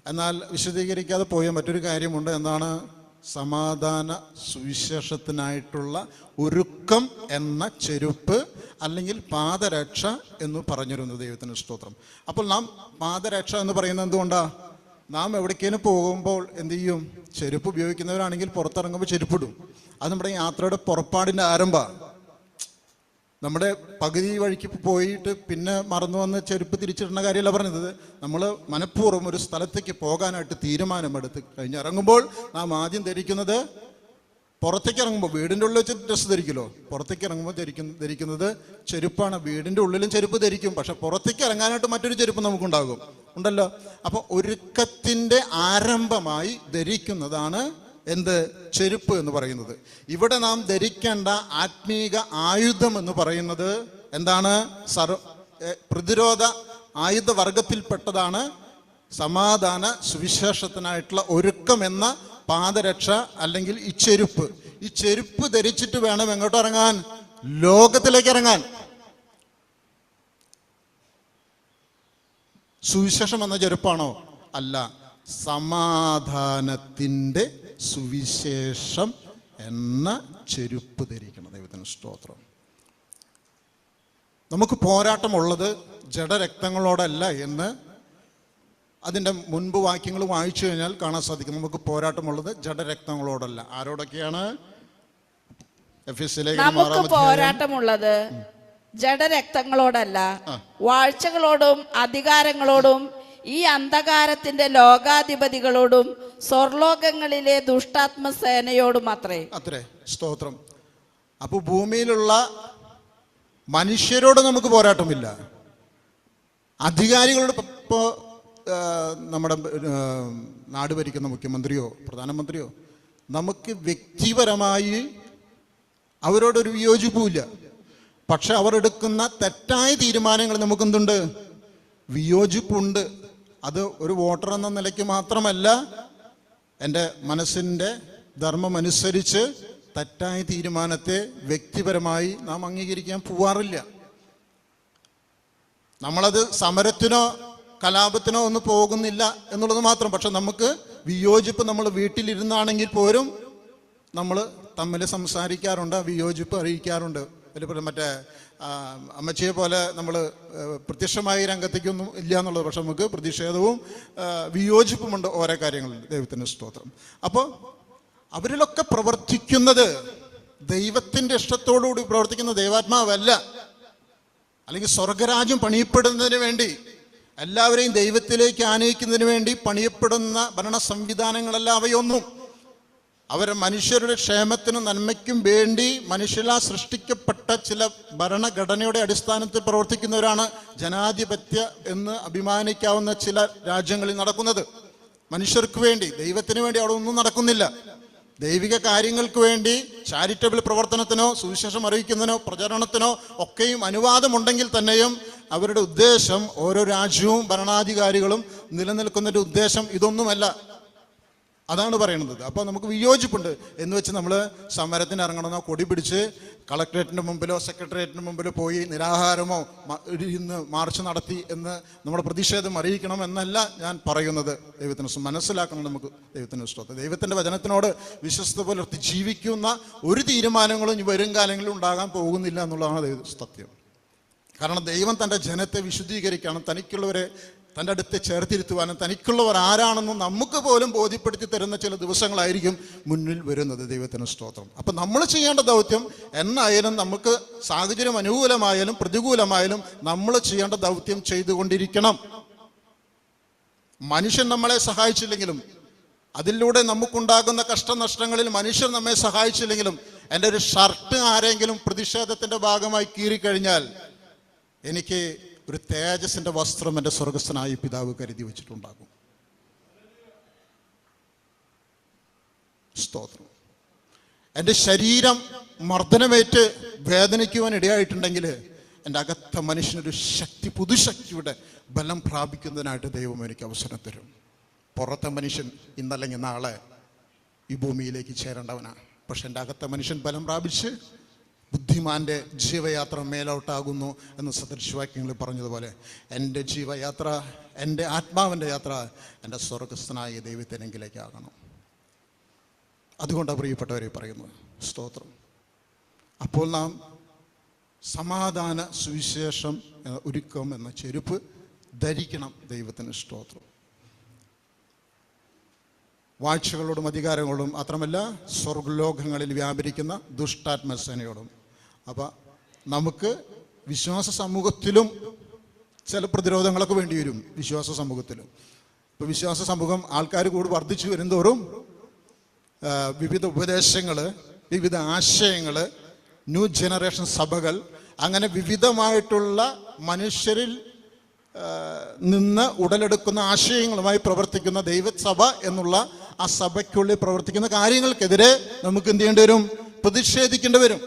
എന്നാൽ വിശദീകരിക്കാതെ പോയ മറ്റൊരു കാര്യമുണ്ട്. എന്താണ്? സമാധാന സുവിശേഷത്തിനായിട്ടുള്ള ഒരുക്കം എന്ന ചെരുപ്പ് അല്ലെങ്കിൽ പാദരക്ഷ എന്ന് പറഞ്ഞിരുന്നു. ദൈവത്തിന് സ്തോത്രം. അപ്പോൾ നാം പാദരക്ഷ എന്ന് പറയുന്നത് എന്തുകൊണ്ടാണ്? നാം എവിടേക്കേലും പോകുമ്പോൾ എന്ത് ചെയ്യും? ചെരുപ്പ് ഉപയോഗിക്കുന്നവരാണെങ്കിൽ പുറത്തിറങ്ങുമ്പോൾ ചെരുപ്പിടും. അത് നമ്മുടെ യാത്രയുടെ പുറപ്പാടിൻ്റെ ആരംഭമാണ്. നമ്മുടെ പകുതി വഴിക്ക് പോയിട്ട് പിന്നെ മറന്നു വന്ന് ചെരുപ്പ് തിരിച്ചിടുന്ന കാര്യമല്ല പറഞ്ഞത്. നമ്മൾ മനഃപൂർവ്വം ഒരു സ്ഥലത്തേക്ക് പോകാനായിട്ട് തീരുമാനമെടുത്ത് കഴിഞ്ഞിറങ്ങുമ്പോൾ നാം ആദ്യം ധരിക്കുന്നത് പുറത്തേക്ക് ഇറങ്ങുമ്പോൾ, വീടിൻ്റെ ഉള്ളിൽ വെച്ച് ഡ്രസ്സ് ധരിക്കുമല്ലോ, പുറത്തേക്ക് ഇറങ്ങുമ്പോൾ ധരിക്കുന്നത് ചെരുപ്പാണ്. വീടിൻ്റെ ഉള്ളിലും ചെരുപ്പ് ധരിക്കും, പക്ഷെ പുറത്തേക്ക് ഇറങ്ങാനായിട്ട് മറ്റൊരു ചെരുപ്പ് നമുക്കുണ്ടാകും, ഉണ്ടല്ലോ. അപ്പോൾ ഒരുക്കത്തിൻ്റെ ആരംഭമായി ധരിക്കുന്നതാണ് എന്ത്? ചെരുപ്പ് എന്ന് പറയുന്നത്. ഇവിടെ നാം ധരിക്കേണ്ട ആത്മീക ആയുധം എന്ന് പറയുന്നത് എന്താണ്? പ്രതിരോധ ആയുധ വർഗത്തിൽപ്പെട്ടതാണ് സമാധാന സുവിശേഷത്തിനായിട്ടുള്ള ഒരുക്കം എന്ന പാദരക്ഷ, അല്ലെങ്കിൽ ഈ ചെരുപ്പ്. ഈ ചെരുപ്പ് ധരിച്ചിട്ട് വേണം എങ്ങോട്ട് ഇറങ്ങാൻ? ലോകത്തിലേക്ക് ഇറങ്ങാൻ. സുവിശേഷം എന്ന ചെരുപ്പാണോ? അല്ല, സമാധാനത്തിൻ്റെ സുവിശേഷം എന്ന ചെരുപ്പ് ധരിക്കണം. ദൈവത്തിന് സ്തോത്രം. നമുക്ക് പോരാട്ടമുള്ളത് ജഡരക്തങ്ങളോടല്ല എന്ന് അതിൻ്റെ മുൻപ് വാക്യങ്ങൾ വായിച്ചു കഴിഞ്ഞാൽ കാണാൻ സാധിക്കും. നമുക്ക് പോരാട്ടമുള്ളത് ജഡരക്തങ്ങളോടല്ല. ആരോടൊക്കെയാണ്? നമുക്ക് പോരാട്ടമുള്ളത് ജഡരക്തങ്ങളോടല്ല, വാഴ്ചകളോടും അധികാരങ്ങളോടും ഈ അന്ധകാരത്തിന്റെ ലോകാധിപതികളോടും സ്വർലോകങ്ങളിലെ ദുഷ്ടാത്മസേനയോടും അത്രേ. സ്തോത്രം. അപ്പോൾ ഭൂമിയിലുള്ള മനുഷ്യരോട് നമുക്ക് പോരാട്ടമില്ല. അധികാരികളോട്, ഇപ്പോൾ നമ്മുടെ നാട് ഭരിക്കുന്ന മുഖ്യമന്ത്രിയോ പ്രധാനമന്ത്രിയോ, നമുക്ക് വ്യക്തിപരമായി അവരോടൊരു വിയോജിപ്പുമില്ല. പക്ഷെ അവർ എടുക്കുന്ന തെറ്റായ തീരുമാനങ്ങൾ നമുക്കെന്തുണ്ട്? വിയോജിപ്പുണ്ട്. അത് ഒരു വോട്ടർ എന്ന നിലയ്ക്ക് മാത്രമല്ല, എൻ്റെ മനസ്സിൻ്റെ ധർമ്മമനുസരിച്ച് തെറ്റായ തീരുമാനത്തെ വ്യക്തിപരമായി നാം അംഗീകരിക്കാൻ പോവാറില്ല. നമ്മളത് സമരത്തിനോ കലാപത്തിനോ ഒന്നും പോകുന്നില്ല എന്നുള്ളത് മാത്രം. പക്ഷെ നമുക്ക് വിയോജിപ്പ്, നമ്മൾ വീട്ടിലിരുന്നാണെങ്കിൽ പോലും നമ്മൾ തമ്മിൽ സംസാരിക്കാറുണ്ട്, വിയോജിപ്പ് അറിയിക്കാറുണ്ട്. മറ്റേ അമ്മച്ചിയെ പോലെ നമ്മൾ പ്രത്യക്ഷമായി രംഗത്തേക്കൊന്നും ഇല്ല എന്നുള്ളത്. പക്ഷെ നമുക്ക് പ്രതിഷേധവും വിയോജിപ്പുമുണ്ട് ഓരോ കാര്യങ്ങളിൽ. ദൈവത്തിൻ്റെ സ്തോത്രം. അപ്പോൾ അവരിലൊക്കെ പ്രവർത്തിക്കുന്നത് ദൈവത്തിൻ്റെ ഇഷ്ടത്തോടുകൂടി പ്രവർത്തിക്കുന്ന ദൈവാത്മാവല്ല, അല്ലെങ്കിൽ സ്വർഗരാജ്യം പണിയപ്പെടുന്നതിന് വേണ്ടി, എല്ലാവരെയും ദൈവത്തിലേക്ക് ആനയിക്കുന്നതിന് വേണ്ടി പണിയപ്പെടുന്ന ഭരണ സംവിധാനങ്ങളല്ല അവയൊന്നും. അവർ മനുഷ്യരുടെ ക്ഷേമത്തിനും നന്മയ്ക്കും വേണ്ടി മനുഷ്യരാൽ സൃഷ്ടിക്കപ്പെട്ട ചില ഭരണഘടനയുടെ അടിസ്ഥാനത്തിൽ പ്രവർത്തിക്കുന്നവരാണ് ജനാധിപത്യ എന്ന് അഭിമാനിക്കാവുന്ന ചില രാജ്യങ്ങളിൽ നടക്കുന്നത്. മനുഷ്യർക്ക് വേണ്ടി, ദൈവത്തിന് വേണ്ടി അവിടെ ഒന്നും നടക്കുന്നില്ല. ദൈവിക കാര്യങ്ങൾക്ക് വേണ്ടി, ചാരിറ്റബിൾ പ്രവർത്തനത്തിനോ സുവിശേഷം അറിയിക്കുന്നതിനോ പ്രചരണത്തിനോ ഒക്കെയും അനുവാദമുണ്ടെങ്കിൽ തന്നെയും അവരുടെ ഉദ്ദേശം, ഓരോ രാജ്യവും ഭരണാധികാരികളും നിലനിൽക്കുന്നതിൻ്റെ ഉദ്ദേശം ഇതൊന്നുമല്ല. അതാണ് പറയുന്നത്. അപ്പോൾ നമുക്ക് വിയോജിപ്പുണ്ട് എന്ന് വെച്ച് നമ്മൾ സമരത്തിന് ഇറങ്ങണമെന്നോ കൊടി പിടിച്ച് കളക്ട്രേറ്റിൻ്റെ മുമ്പിലോ സെക്രട്ടേറിയറ്റിന് മുമ്പിലോ പോയി നിരാഹാരമോ ഇന്ന് മാർച്ച് നടത്തി എന്ന് നമ്മുടെ പ്രതിഷേധം അറിയിക്കണം എന്നല്ല ഞാൻ പറയുന്നത്. ദൈവത്തിന് മനസ്സിലാക്കണം. നമുക്ക് ദൈവത്തിന് ഇഷ്ടത്തെ ദൈവത്തിൻ്റെ വചനത്തിനോട് വിശ്വസ്ത പുലർത്തി ജീവിക്കുന്ന ഒരു തീരുമാനങ്ങളും വരും കാലങ്ങളിൽ ഉണ്ടാകാൻ പോകുന്നില്ല എന്നുള്ളതാണ് സത്യം. കാരണം ദൈവം തൻ്റെ ജനത്തെ വിശുദ്ധീകരിക്കണം, തനിക്കുള്ളവരെ തൻ്റെ അടുത്ത് ചേർത്തിരുത്തുവാനും തനിക്കുള്ളവർ ആരാണെന്നും നമുക്ക് പോലും ബോധ്യപ്പെടുത്തി തരുന്ന ചില ദിവസങ്ങളായിരിക്കും മുന്നിൽ വരുന്നത്. ദൈവത്തിന് സ്തോത്രം. അപ്പം നമ്മൾ ചെയ്യേണ്ട ദൗത്യം എന്നായാലും, നമുക്ക് സാഹചര്യം അനുകൂലമായാലും പ്രതികൂലമായാലും നമ്മൾ ചെയ്യേണ്ട ദൗത്യം ചെയ്തുകൊണ്ടിരിക്കണം. മനുഷ്യൻ നമ്മളെ സഹായിച്ചില്ലെങ്കിലും, അതിലൂടെ നമുക്കുണ്ടാകുന്ന കഷ്ടനഷ്ടങ്ങളിൽ മനുഷ്യർ നമ്മെ സഹായിച്ചില്ലെങ്കിലും, എൻ്റെ ഒരു ഷർട്ട് ആരെങ്കിലും പ്രതിഷേധത്തിൻ്റെ ഭാഗമായി കീറിക്കഴിഞ്ഞാൽ എനിക്ക് ഒരു തേജസ്സിൻ്റെ വസ്ത്രം എൻ്റെ സ്വർഗസ്ഥനായ പിതാവ് കരുതി വെച്ചിട്ടുണ്ടാകും. സ്തോത്രം. എൻ്റെ ശരീരം മർദ്ദനമേറ്റ് വേദനിക്കുവാൻ ഇടയായിട്ടുണ്ടെങ്കിൽ എൻ്റെ അകത്ത മനുഷ്യനൊരു ശക്തി, പുതുശക്തിയുടെ ബലം പ്രാപിക്കുന്നതിനായിട്ട് ദൈവം എനിക്ക് അവസരം തരും. പുറത്തെ മനുഷ്യൻ ഇന്നല്ലെങ്കിൽ നാളെ ഈ ഭൂമിയിലേക്ക് ചേരേണ്ടവനാണ്. പക്ഷെ എൻ്റെ അകത്ത മനുഷ്യൻ ബലം പ്രാപിച്ച് ബുദ്ധിമാൻ്റെ ജീവയാത്ര മേലോട്ടാകുന്നു എന്ന് സദൃശവാക്യങ്ങളിൽ പറഞ്ഞതുപോലെ എൻ്റെ ജീവയാത്ര, എൻ്റെ ആത്മാവിൻ്റെ യാത്ര എൻ്റെ സ്വർഗസ്ഥനായ ദൈവത്തിനെങ്കിലേക്കാകണം. അതുകൊണ്ടാണ് പ്രിയപ്പെട്ടവരെ പറയുന്നത്. സ്തോത്രം. അപ്പോൾ നാം സമാധാന സുവിശേഷം ഒരുക്കം എന്ന ചെരുപ്പ് ധരിക്കണം. ദൈവത്തിന് സ്തോത്രം. വാഴ്ചകളോടും അധികാരങ്ങളോടും മാത്രമല്ല, സ്വർഗ്ഗലോകങ്ങളിൽ വ്യാപരിക്കുന്ന ദുഷ്ടാത്മസേനയോടും. അപ്പം നമുക്ക് വിശ്വാസ സമൂഹത്തിലും ചില പ്രതിരോധങ്ങളൊക്കെ വേണ്ടി വരും. വിശ്വാസ സമൂഹത്തിലും ഇപ്പോൾ വിശ്വാസ സമൂഹം ആൾക്കാർ കൂടി വർദ്ധിച്ചു വരുന്തോറും വിവിധ ഉപദേശങ്ങൾ വിവിധ ആശയങ്ങൾ, ന്യൂ ജനറേഷൻ സഭകൾ, അങ്ങനെ വിവിധമായിട്ടുള്ള മനുഷ്യരിൽ നിന്ന് ഉടലെടുക്കുന്ന ആശയങ്ങളുമായി പ്രവർത്തിക്കുന്ന ദൈവസഭ എന്നുള്ള ആ സഭയ്ക്കുള്ളിൽ പ്രവർത്തിക്കുന്ന കാര്യങ്ങൾക്കെതിരെ നമുക്ക് എന്ത് ചെയ്യേണ്ടി വരും? പ്രതിഷേധിക്കേണ്ടി വരും.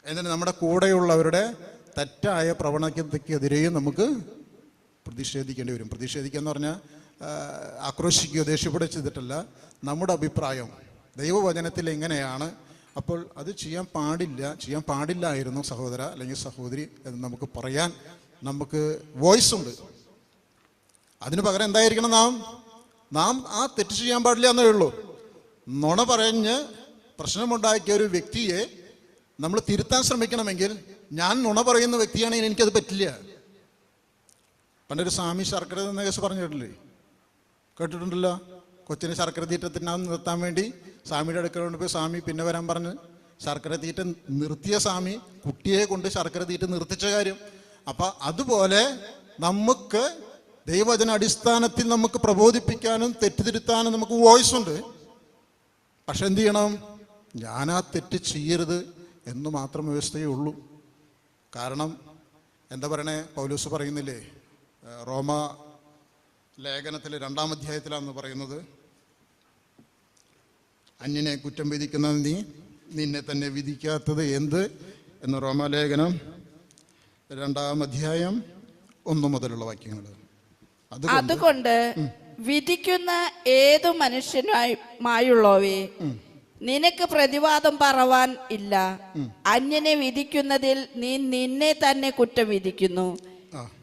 എന്നിട്ട് നമ്മുടെ കൂടെയുള്ളവരുടെ തെറ്റായ പ്രവണതയ്ക്കെതിരെയും നമുക്ക് പ്രതിഷേധിക്കേണ്ടി വരും. പ്രതിഷേധിക്കുക എന്ന് പറഞ്ഞാൽ ആക്രോശിക്കുകയോ ദേഷ്യപ്പെടുകയോ ചെയ്തിട്ടല്ല. നമ്മുടെ അഭിപ്രായം ദൈവവചനത്തിൽ എങ്ങനെയാണ്, അപ്പോൾ അത് ചെയ്യാൻ പാടില്ലായിരുന്നു സഹോദര അല്ലെങ്കിൽ സഹോദരി എന്ന് നമുക്ക് പറയാൻ നമുക്ക് വോയിസ് ഉണ്ട്. അതിന് പകരം എന്തായിരിക്കണം? നാം ആ തെറ്റ് ചെയ്യാൻ പാടില്ല എന്നേ ഉള്ളൂ. നുണ പറഞ്ഞ് പ്രശ്നമുണ്ടാക്കിയ ഒരു വ്യക്തിയെ നമ്മൾ തിരുത്താൻ ശ്രമിക്കണമെങ്കിൽ, ഞാൻ നുണ പറയുന്ന വ്യക്തിയാണെങ്കിൽ എനിക്കത് പറ്റില്ല. പണ്ടൊരു സ്വാമി ശർക്കര എന്ന കേസ് പറഞ്ഞിട്ടില്ലേ? കേട്ടിട്ടുണ്ടല്ലോ. കൊച്ചിന് ശർക്കര തീറ്റ തിന്നാൻ നിർത്താൻ വേണ്ടി സ്വാമിയുടെ അടുക്കള കൊണ്ടുപോയി സ്വാമി പിന്നെ വരാൻ പറഞ്ഞ് ശർക്കര തീറ്റ നിർത്തിയ സ്വാമി കുട്ടിയെ കൊണ്ട് ശർക്കര തീറ്റ നിർത്തിച്ച കാര്യം. അപ്പം അതുപോലെ നമുക്ക് ദൈവവചന അടിസ്ഥാനത്തിൽ നമുക്ക് പ്രബോധിപ്പിക്കാനും തെറ്റിതിരുത്താനും നമുക്ക് വോയിസ് ഉണ്ട്. പക്ഷെ എന്ത് ചെയ്യണം? ഞാൻ ആ തെറ്റ് ചെയ്യരുത് എന്ന് മാത്രം വ്യവസ്ഥയേ ഉള്ളൂ. കാരണം എന്താ പറയണേ? പൗലോസ് പറയുന്നില്ലേ, റോമ ലേഖനത്തിൽ 2-ാം അധ്യായത്തിലാണെന്ന് പറയുന്നത്, അന്യനെ കുറ്റം വിധിക്കുന്ന നീ നിന്നെ തന്നെ വിധിക്കാത്തത് എന്ത് എന്ന്. റോമാലേഖനം 2-ാം അധ്യായം 1 മുതലുള്ള വാക്യങ്ങൾ. അതുകൊണ്ട് വിധിക്കുന്ന ഏതു മനുഷ്യനുമായുള്ളവേ, നിനക്ക് പ്രതിവാദം പറവാൻ ഇല്ല. അന്യനെ വിധിക്കുന്നതിൽ നീ നിന്നെ തന്നെ കുറ്റം വിധിക്കുന്നു.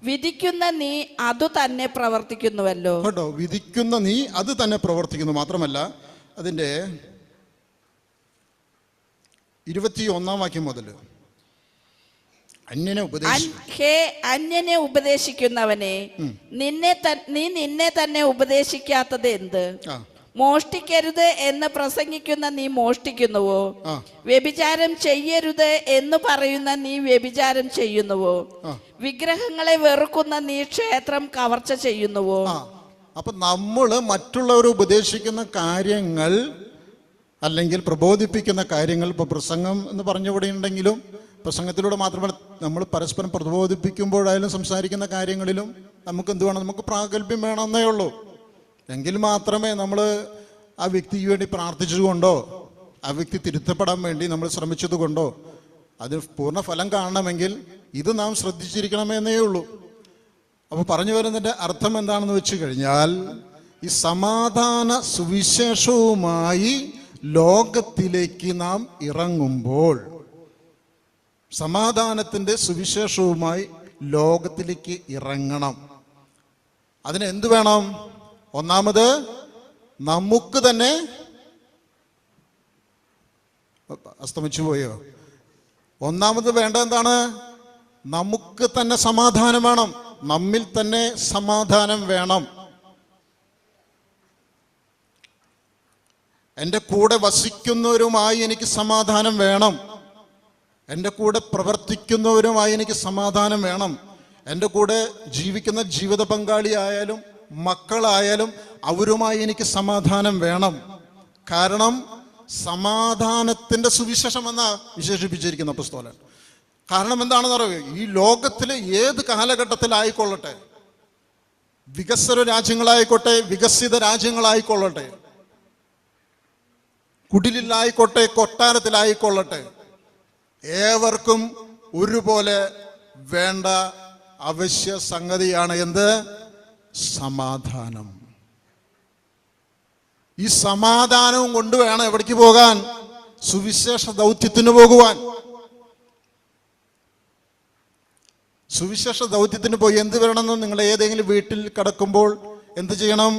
വിധിക്കുന്ന നീ അത് തന്നെ പ്രവർത്തിക്കുന്നുവല്ലോ. കേട്ടോ, വിധിക്കുന്ന നീ അത് തന്നെ പ്രവർത്തിക്കുന്നു. മാത്രമല്ല അതിൻ്റെ 21-ാം വാക്യം മുതൽ, അന്യനെ ഉപദേശിക്കുന്നവനെ, നീ നിന്നെ തന്നെ ഉപദേശിക്കാത്തത് എന്ത്? മോഷ്ടിക്കരുത് എന്ന് പ്രസംഗിക്കുന്ന നീ മോഷ്ടിക്കുന്നുവോ? വ്യഭിചാരം ചെയ്യരുത് എന്ന് പറയുന്ന നീ വ്യഭിചാരം ചെയ്യുന്നുവോ? വിഗ്രഹങ്ങളെ വെറുക്കുന്ന നീ ക്ഷേത്രം കവർച്ച ചെയ്യുന്നുവോ? അപ്പൊ നമ്മൾ മറ്റുള്ളവർ ഉപദേശിക്കുന്ന കാര്യങ്ങൾ അല്ലെങ്കിൽ പ്രബോധിപ്പിക്കുന്ന കാര്യങ്ങൾ, ഇപ്പൊ പ്രസംഗം എന്ന് പറഞ്ഞവിടെ ഉണ്ടെങ്കിലും പ്രസംഗത്തിലൂടെ മാത്രമല്ല, നമ്മൾ പരസ്പരം പ്രബോധിപ്പിക്കുമ്പോഴായാലും സംസാരിക്കുന്ന കാര്യങ്ങളിലും നമുക്ക് എന്ത് വേണം? നമുക്ക് പ്രാഗൽഭ്യം വേണമെന്നേ ഉള്ളൂ. എങ്കിൽ മാത്രമേ നമ്മൾ ആ വ്യക്തിക്ക് വേണ്ടി പ്രാർത്ഥിച്ചതുകൊണ്ടോ ആ വ്യക്തി തിരുത്തപ്പെടാൻ വേണ്ടി നമ്മൾ ശ്രമിച്ചതുകൊണ്ടോ അത് പൂർണ്ണ ഫലം കാണണമെങ്കിൽ ഇത് നാം ശ്രദ്ധിച്ചിരിക്കണമെന്നേ ഉള്ളൂ. അപ്പോൾ പറഞ്ഞു വരുന്നതിൻ്റെ അർത്ഥം എന്താണെന്ന് വെച്ച് കഴിഞ്ഞാൽ, ഈ സമാധാന സുവിശേഷവുമായി ലോകത്തിലേക്ക് നാം ഇറങ്ങുമ്പോൾ, സമാധാനത്തിൻ്റെ സുവിശേഷവുമായി ലോകത്തിലേക്ക് ഇറങ്ങണം. അതിന് എന്ത് വേണം? ഒന്നാമത് നമുക്ക് തന്നെ അസ്തമിച്ചു പോയോ? ഒന്നാമത് വേണ്ട എന്താണ്? നമുക്ക് തന്നെ സമാധാനം വേണം. നമ്മിൽ തന്നെ സമാധാനം വേണം. എൻ്റെ കൂടെ വസിക്കുന്നവരുമായി എനിക്ക് സമാധാനം വേണം. എൻ്റെ കൂടെ പ്രവർത്തിക്കുന്നവരുമായി എനിക്ക് സമാധാനം വേണം. എൻ്റെ കൂടെ ജീവിക്കുന്ന ജീവിത പങ്കാളിയായാലും മക്കളായാലും അവരുമായി എനിക്ക് സമാധാനം വേണം. കാരണം സമാധാനത്തിൻ്റെ സുവിശേഷം എന്നാ വിശേഷിപ്പിച്ചിരിക്കുന്ന അപ്പോസ്തലൻ. കാരണം എന്താണെന്ന് അറിയോ? ഈ ലോകത്തിലെ ഏത് കാലഘട്ടത്തിലായിക്കൊള്ളട്ടെ, വികസ്വര രാജ്യങ്ങളായിക്കോട്ടെ, വികസിത രാജ്യങ്ങളായിക്കൊള്ളട്ടെ, കുടിലിലായിക്കോട്ടെ, കൊട്ടാരത്തിലായിക്കൊള്ളട്ടെ, ഏവർക്കും ഒരുപോലെ വേണ്ട അവശ്യ സംഗതിയാണ് എന്ത്? സമാധാനം. ഈ സമാധാനവും കൊണ്ട് വേണം എവിടേക്ക് പോകാൻ? സുവിശേഷ ദൗത്യത്തിന് പോകുവാൻ. സുവിശേഷ ദൗത്യത്തിന് പോയി എന്ത് വരണമെന്ന് നിങ്ങൾ ഏതെങ്കിലും വീട്ടിൽ കിടക്കുമ്പോൾ എന്ത് ചെയ്യണം?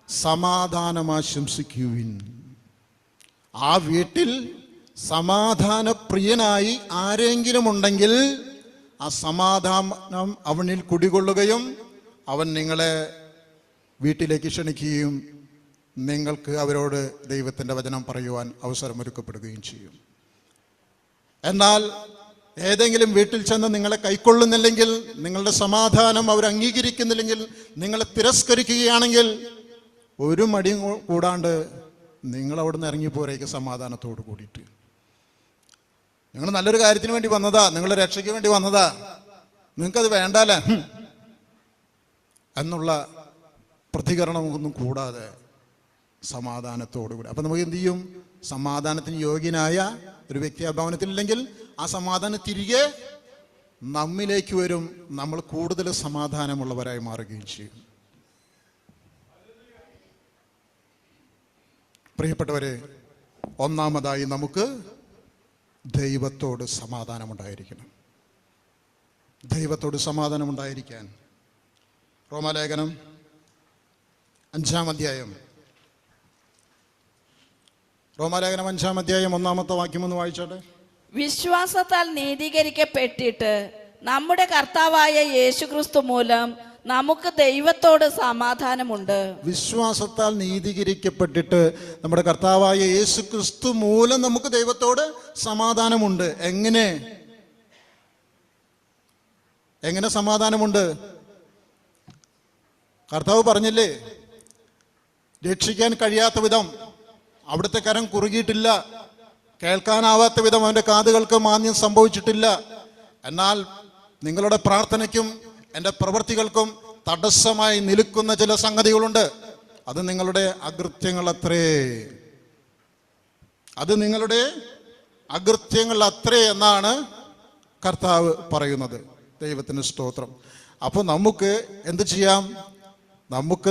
സമാധാനം ആശംസിക്കുവിൻ. ആ വീട്ടിൽ സമാധാനപ്രിയനായി ആരെങ്കിലും ഉണ്ടെങ്കിൽ ആ സമാധാനം അവനിൽ കുടികൊള്ളുകയും അവൻ നിങ്ങളെ വീട്ടിലേക്ക് ക്ഷണിക്കുകയും നിങ്ങൾക്ക് അവരോട് ദൈവത്തിൻ്റെ വചനം പറയുവാൻ അവസരമൊരുക്കപ്പെടുകയും ചെയ്യും. എന്നാൽ ഏതെങ്കിലും വീട്ടിൽ ചെന്ന് നിങ്ങളെ കൈക്കൊള്ളുന്നില്ലെങ്കിൽ, നിങ്ങളുടെ സമാധാനം അവർ അംഗീകരിക്കുന്നില്ലെങ്കിൽ, നിങ്ങളെ തിരസ്കരിക്കുകയാണെങ്കിൽ ഒരു മടിയും കൂടാണ്ട് നിങ്ങൾ അവിടെ നിന്ന് ഇറങ്ങിപ്പോരേക്ക് സമാധാനത്തോട് കൂടിയിട്ട്. നിങ്ങൾ നല്ലൊരു കാര്യത്തിന് വേണ്ടി വന്നതാ, നിങ്ങളുടെ രക്ഷയ്ക്ക് വേണ്ടി വന്നതാ, നിങ്ങൾക്കത് വേണ്ടാലേ എന്നുള്ള പ്രതികരണമൊന്നും കൂടാതെ സമാധാനത്തോടുകൂടി. അപ്പം നമുക്ക് എന്ത് ചെയ്യും? സമാധാനത്തിന് യോഗ്യനായ ഒരു വ്യക്തി ആ ഭവനത്തിലില്ലെങ്കിൽ ആ സമാധാനം തിരികെ നമ്മിലേക്ക് വരും. നമ്മൾ കൂടുതൽ സമാധാനമുള്ളവരായി മാറുകയും ചെയ്യും. പ്രിയപ്പെട്ടവരെ, ഒന്നാമതായി നമുക്ക് ദൈവത്തോട് സമാധാനമുണ്ടായിരിക്കണം. ദൈവത്തോട് സമാധാനമുണ്ടായിരിക്കാൻ റോമാലേഖനം 5-ാം അധ്യായം, റോമാലേഖനം 5-ാം അധ്യായം 1-ാമത്തെ വാക്യം ഒന്ന് വായിച്ചോട്ടെ. വിശ്വാസത്താൽ നീതീകരിക്കപ്പെട്ടിട്ട് നമ്മുടെ കർത്താവായ യേശുക്രിസ്തു മൂലം നമുക്ക് ദൈവത്തോട് സമാധാനമുണ്ട്. വിശ്വാസത്താൽ നീതീകരിക്കപ്പെട്ടിട്ട് നമ്മുടെ കർത്താവായ യേശുക്രിസ്തു മൂലം നമുക്ക് ദൈവത്തോട് സമാധാനമുണ്ട്. എങ്ങനെ സമാധാനമുണ്ട്? കർത്താവ് പറഞ്ഞില്ലേ, രക്ഷിക്കാൻ കഴിയാത്ത വിധം അവിടുത്തെ കരം കുറുകിയിട്ടില്ല, കേൾക്കാനാവാത്ത വിധം അവൻ്റെ കാതുകൾക്ക് മാന്യം സംഭവിച്ചിട്ടില്ല. എന്നാൽ നിങ്ങളുടെ പ്രാർത്ഥനയ്ക്കും എൻ്റെ പ്രവൃത്തികൾക്കും തടസ്സമായി നിൽക്കുന്ന ചില സംഗതികളുണ്ട്. അത് നിങ്ങളുടെ അകൃത്യങ്ങളത്രേ, അത് നിങ്ങളുടെ അകൃത്യങ്ങളത്രേ എന്നാണ് കർത്താവ് പറയുന്നത്. ദൈവത്തിന് സ്തോത്രം. അപ്പോൾ നമുക്ക് എന്ത് ചെയ്യാം? നമുക്ക്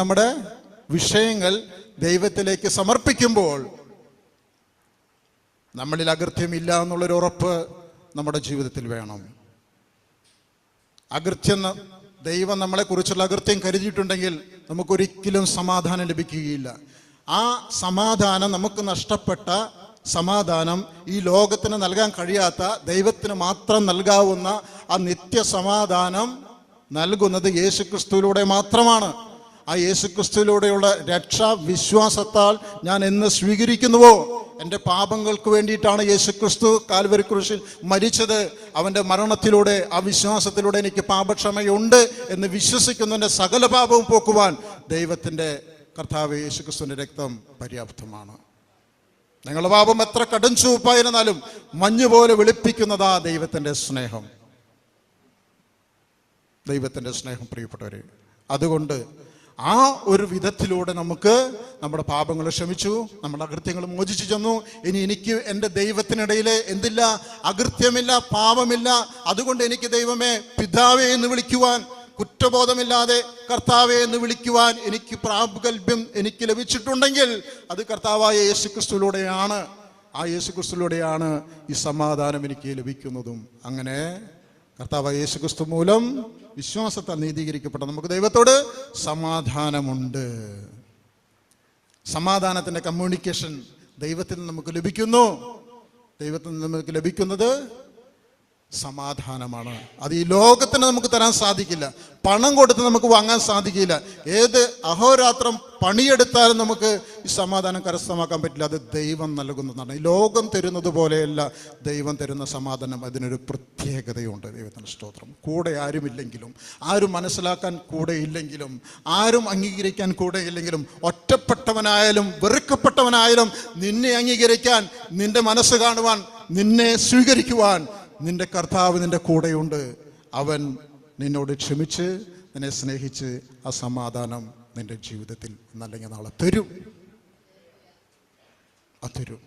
നമ്മുടെ വിഷയങ്ങൾ ദൈവത്തിലേക്ക് സമർപ്പിക്കുമ്പോൾ നമ്മളിൽ അകൃത്യമില്ല എന്നുള്ളൊരു ഉറപ്പ് നമ്മുടെ ജീവിതത്തിൽ വേണം. അകൃത്യം, ദൈവം നമ്മളെക്കുറിച്ചുള്ള അകൃത്യം കരുതിയിട്ടുണ്ടെങ്കിൽ നമുക്കൊരിക്കലും സമാധാനം ലഭിക്കുകയില്ല. ആ സമാധാനം, നമുക്ക് നഷ്ടപ്പെട്ട സമാധാനം, ഈ ലോകത്തിന് നൽകാൻ കഴിയാത്ത, ദൈവത്തിന് മാത്രം നൽകാവുന്ന ആ നിത്യസമാധാനം നൽകുന്നത് യേശുക്രിസ്തുവിലൂടെ മാത്രമാണ്. ആ യേശുക്രിസ്തുവിലൂടെയുള്ള രക്ഷ വിശ്വാസത്താൽ ഞാൻ എന്ന് സ്വീകരിക്കുന്നുവോ, എൻ്റെ പാപങ്ങൾക്ക് വേണ്ടിയിട്ടാണ് യേശുക്രിസ്തു കാൽവരി ക്രൂശിൽ മരിച്ചത്, അവൻ്റെ മരണത്തിലൂടെ, ആ വിശ്വാസത്തിലൂടെ എനിക്ക് പാപക്ഷമയുണ്ട് എന്ന് വിശ്വസിക്കുന്നതിൻ്റെ സകല പാപവും പോക്കുവാൻ ദൈവത്തിൻ്റെ കർത്താവ് യേശുക്രിസ്തുവിൻ്റെ രക്തം പര്യാപ്തമാണ്. നിങ്ങളുടെ പാപം എത്ര കടും ചുവപ്പായിരുന്നാലും മഞ്ഞ് പോലെ വെളുപ്പിക്കുന്നതാ ദൈവത്തിൻ്റെ സ്നേഹം. ദൈവത്തിൻ്റെ സ്നേഹം, പ്രിയപ്പെട്ടവരെ. അതുകൊണ്ട് ആ ഒരു വിധത്തിലൂടെ നമുക്ക് നമ്മുടെ പാപങ്ങൾ ക്ഷമിച്ചു, നമ്മുടെ അകൃത്യങ്ങൾ മോചിച്ചു ചെന്നു. ഇനി എനിക്ക് എൻ്റെ ദൈവത്തിനിടയിൽ എന്തില്ല? അകൃത്യമില്ല, പാപമില്ല. അതുകൊണ്ട് എനിക്ക് ദൈവമേ പിതാവേ എന്ന് വിളിക്കുവാൻ, കുറ്റബോധമില്ലാതെ കർത്താവേ എന്ന് വിളിക്കുവാൻ എനിക്ക് പ്രാഗൽഭ്യം എനിക്ക് ലഭിച്ചിട്ടുണ്ടെങ്കിൽ അത് കർത്താവായ യേശുക്രിസ്തുവിലൂടെയാണ്. ആ യേശുക്രിസ്തുവിലൂടെയാണ് ഈ സമാധാനം എനിക്ക് ലഭിക്കുന്നതും. അങ്ങനെ കർത്താവായ യേശുക്രിസ്തു മൂലം വിശ്വാസത്താൽ നീതീകരിക്കപ്പെട്ട നമുക്ക് ദൈവത്തോട് സമാധാനമുണ്ട്. സമാധാനത്തിൻ്റെ കമ്മ്യൂണിക്കേഷൻ ദൈവത്തിൽ നിന്ന് നമുക്ക് ലഭിക്കുന്നു. ദൈവത്തിൽ നിന്ന് നമുക്ക് ലഭിക്കുന്നത് സമാധാനമാണ്. അത് ഈ ലോകത്തിന് നമുക്ക് തരാൻ സാധിക്കില്ല, പണം കൊടുത്ത് നമുക്ക് വാങ്ങാൻ സാധിക്കില്ല, ഏത് അഹോരാത്രം പണിയെടുത്താലും നമുക്ക് ഈ സമാധാനം കരസ്ഥമാക്കാൻ പറ്റില്ല. അത് ദൈവം നൽകുന്നതാണ്. ഈ ലോകം തരുന്നത് പോലെയല്ല ദൈവം തരുന്ന സമാധാനം. അതിനൊരു പ്രത്യേകതയുണ്ട്. ദൈവത്തിന് സ്തോത്രം. കൂടെ ആരുമില്ലെങ്കിലും, ആരും മനസ്സിലാക്കാൻ കൂടെ ഇല്ലെങ്കിലും, ആരും അംഗീകരിക്കാൻ കൂടെ ഇല്ലെങ്കിലും, ഒറ്റപ്പെട്ടവനായാലും വെറുക്കപ്പെട്ടവനായാലും നിന്നെ അംഗീകരിക്കാൻ, നിന്റെ മനസ്സ് കാണുവാൻ, നിന്നെ സ്വീകരിക്കുവാൻ നിന്റെ കർത്താവ് നിന്റെ കൂടെയുണ്ട്. അവൻ നിന്നോട് ക്ഷമിച്ച്, നിന്നെ സ്നേഹിച്ച് ആ സമാധാനം നിന്റെ ജീവിതത്തിൽ ഇന്നല്ലെങ്കിൽ നാളെ തരും. തരും.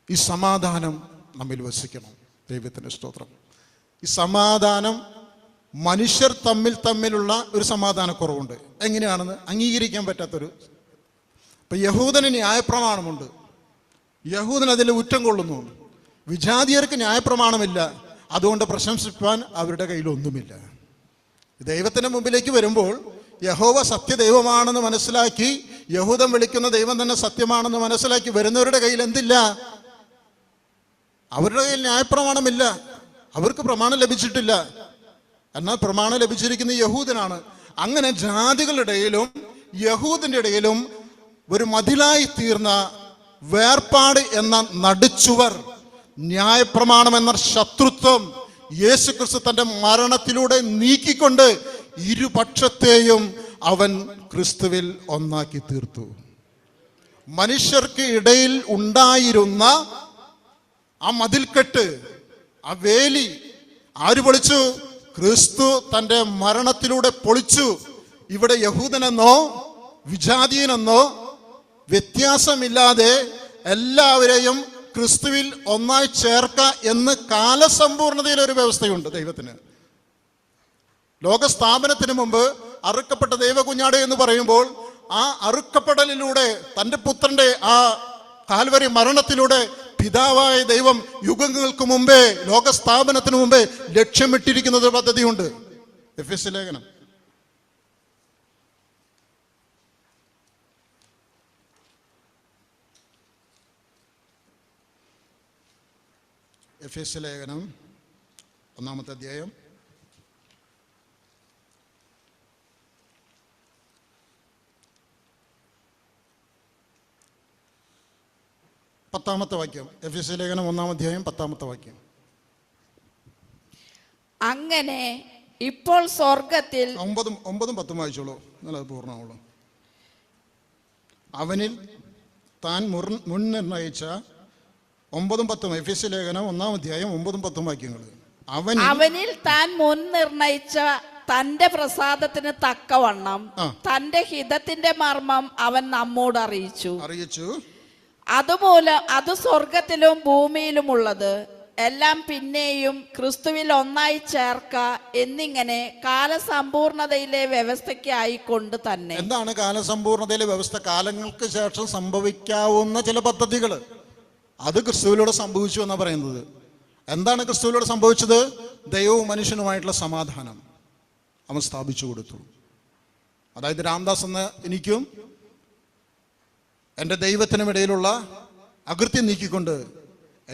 ഈ സമാധാനം നമ്മിൽ വസിക്കണം. ദൈവത്തിൻ്റെ സ്തോത്രം. ഈ സമാധാനം മനുഷ്യർ തമ്മിലുള്ള ഒരു സമാധാനക്കുറവുണ്ട്. എങ്ങനെയാണെന്ന് അംഗീകരിക്കാൻ പറ്റാത്തൊരു. ഇപ്പം യഹൂദന് ന്യായപ്രമാണമുണ്ട്, യഹൂദൻ അതിൽ ഉറ്റം കൊള്ളുന്നു. വിജാതിയർക്ക് ന്യായപ്രമാണമില്ല, അതുകൊണ്ട് പ്രശംസിപ്പാൻ അവരുടെ കയ്യിലൊന്നുമില്ല. ദൈവത്തിൻ്റെ മുമ്പിലേക്ക് വരുമ്പോൾ യഹോവ സത്യദൈവമാണെന്ന് മനസ്സിലാക്കി, യഹൂദൻ വിളിക്കുന്ന ദൈവം തന്നെ സത്യമാണെന്ന് മനസ്സിലാക്കി വരുന്നവരുടെ കയ്യിൽ എന്തില്ല? അവരുടെ കയ്യിൽ ന്യായപ്രമാണമില്ല, അവർക്ക് പ്രമാണം ലഭിച്ചിട്ടില്ല. എന്നാൽ പ്രമാണം ലഭിച്ചിരിക്കുന്ന യഹൂദനാണ്. അങ്ങനെ ജാതികളുടെയിലും യഹൂദിൻ്റെ ഇടയിലും ഒരു മതിലായി തീർന്ന വേർപാട് എന്ന നടുച്ചുവർ, ന്യായപ്രമാണം എന്ന ശത്രുത്വം യേശുക്രിസ്തു തൻ്റെ മരണത്തിലൂടെ നീക്കിക്കൊണ്ട് ഇരുപക്ഷത്തെയും അവൻ ക്രിസ്തുവിൽ ഒന്നാക്കി തീർത്തു. മനുഷ്യർക്ക് ഇടയിൽ ഉണ്ടായിരുന്ന ആ മതിൽക്കെട്ട്, ആ വേലി ആര് പൊളിച്ചു? ക്രിസ്തു തൻ്റെ മരണത്തിലൂടെ പൊളിച്ചു. ഇവിടെ യഹൂദനെന്നോ വിജാതീയനെന്നോ വ്യത്യാസമില്ലാതെ എല്ലാവരെയും ക്രിസ്തുവിൽ ഒന്നായി ചേർക്ക എന്ന് കാലസമ്പൂർണതയിൽ ഒരു വ്യവസ്ഥയുണ്ട് ദൈവത്തിന്. ലോകസ്ഥാപനത്തിന് മുമ്പ് അറുക്കപ്പെട്ട ദൈവകുഞ്ഞാട് എന്ന് പറയുമ്പോൾ ആ അറുക്കപ്പെടലിലൂടെ തൻ്റെ പുത്രന്റെ ആ കാൽവരി മരണത്തിലൂടെ പിതാവായ ദൈവം യുഗങ്ങൾക്ക് മുമ്പേ, ലോകസ്ഥാപനത്തിന് മുമ്പേ ലക്ഷ്യമിട്ടിരിക്കുന്നത് പദ്ധതിയുണ്ട്. എഫെസ്യ ലേഖനം എഫെസ്യ ലേഖനം 1-ാമത്തെ അധ്യായം 10-ാമത്തെ വാക്യം. എഫെസ്യ ലേഖനം 1-ാം അധ്യായം 10-ാമത്തെ വാക്യം. അങ്ങനെ ഇപ്പോൾ സ്വർഗത്തിൽ 9-10 വായിച്ചോളൂ, അത് പൂർണ്ണമാവുള്ളൂ. അവനിൽ താൻ മുൻ നിർണയിച്ച 9-10 എഫെസ്യ ലേഖനം 1-ാം അധ്യായം 9-10 വാക്യങ്ങൾ. അവനിൽ താൻ മുൻ നിർണയിച്ച തന്റെ പ്രസാദത്തിന് തക്കവണ്ണം തന്റെ ഹിതത്തിന്റെ മർമ്മം അവൻ നമ്മോട് അറിയിച്ചു. അതുമൂലം അത് സ്വർഗത്തിലും ഭൂമിയിലുമുള്ളത് എല്ലാം പിന്നെയും ക്രിസ്തുവിൽ ഒന്നായി ചേർക്ക എന്നിങ്ങനെ കാലസമ്പൂർണതയിലെ വ്യവസ്ഥയ്ക്കായിക്കൊണ്ട് തന്നെ. എന്താണ് കാലസമ്പൂർണതയിലെ വ്യവസ്ഥ? കാലങ്ങൾക്ക് ശേഷം സംഭവിക്കാവുന്ന ചില പദ്ധതികൾ, അത് ക്രിസ്തുവിലൂടെ സംഭവിച്ചു എന്നാണ് പറയുന്നത്. എന്താണ് ക്രിസ്തുവിലൂടെ സംഭവിച്ചത്? ദൈവവും മനുഷ്യനുമായിട്ടുള്ള സമാധാനം അവൻ സ്ഥാപിച്ചു കൊടുത്തു. അതായത് രാംദാസ് എന്ന എനിക്കും എൻ്റെ ദൈവത്തിനും ഇടയിലുള്ള അകൃത്യം നീക്കിക്കൊണ്ട്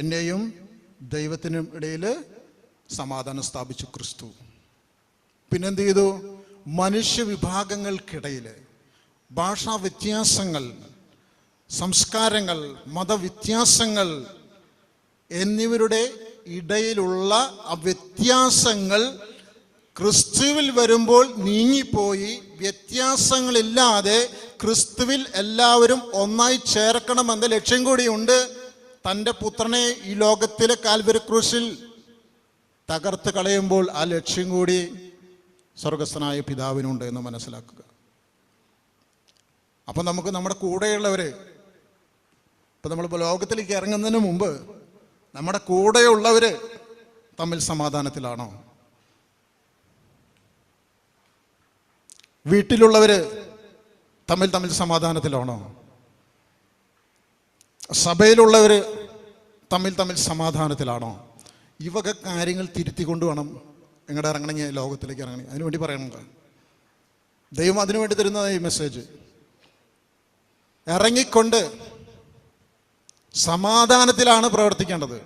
എന്നെയും ദൈവത്തിനും ഇടയിൽ സമാധാനം സ്ഥാപിച്ചു ക്രിസ്തു. പിന്നെന്ത് ചെയ്തു? മനുഷ്യവിഭാഗങ്ങൾക്കിടയിൽ ഭാഷാ വ്യത്യാസങ്ങൾ, സംസ്കാരങ്ങൾ, മതവ്യത്യാസങ്ങൾ എന്നിവരുടെ ഇടയിലുള്ള ആ വ്യത്യാസങ്ങൾ ക്രിസ്തുവിൽ വരുമ്പോൾ നീങ്ങിപ്പോയി വ്യത്യാസങ്ങളില്ലാതെ ക്രിസ്തുവിൽ എല്ലാവരും ഒന്നായി ചേർക്കണമെന്ന ലക്ഷ്യം കൂടിയുണ്ട്. തൻ്റെ പുത്രനെ ഈ ലോകത്തിലെ കാൽവരി ക്രൂശിൽ തകർത്ത് കളയുമ്പോൾ ആ ലക്ഷ്യം കൂടി സ്വർഗസ്ഥനായ പിതാവിനുണ്ട് എന്ന് മനസ്സിലാക്കുക. അപ്പം നമുക്ക് നമ്മുടെ കൂടെയുള്ളവർ, ഇപ്പം നമ്മളിപ്പോൾ ലോകത്തിലേക്ക് ഇറങ്ങുന്നതിന് മുമ്പ് നമ്മുടെ കൂടെയുള്ളവർ തമ്മിൽ സമാധാനത്തിലാണോ? വീട്ടിലുള്ളവർ തമ്മിൽ സമാധാനത്തിലാണോ? സഭയിലുള്ളവർ തമ്മിൽ സമാധാനത്തിലാണോ? ഈ വക കാര്യങ്ങൾ തിരുത്തിക്കൊണ്ട് വേണം നിങ്ങളുടെ ഇറങ്ങണമെങ്കിൽ, ലോകത്തിലേക്ക് ഇറങ്ങണമെങ്കിൽ. അതിനുവേണ്ടി പറയണത് ദൈവം അതിനുവേണ്ടി തരുന്ന ഈ മെസ്സേജ്. ഇറങ്ങിക്കൊണ്ട് സമാധാനത്തിലാണ് പ്രവർത്തിക്കേണ്ടത്.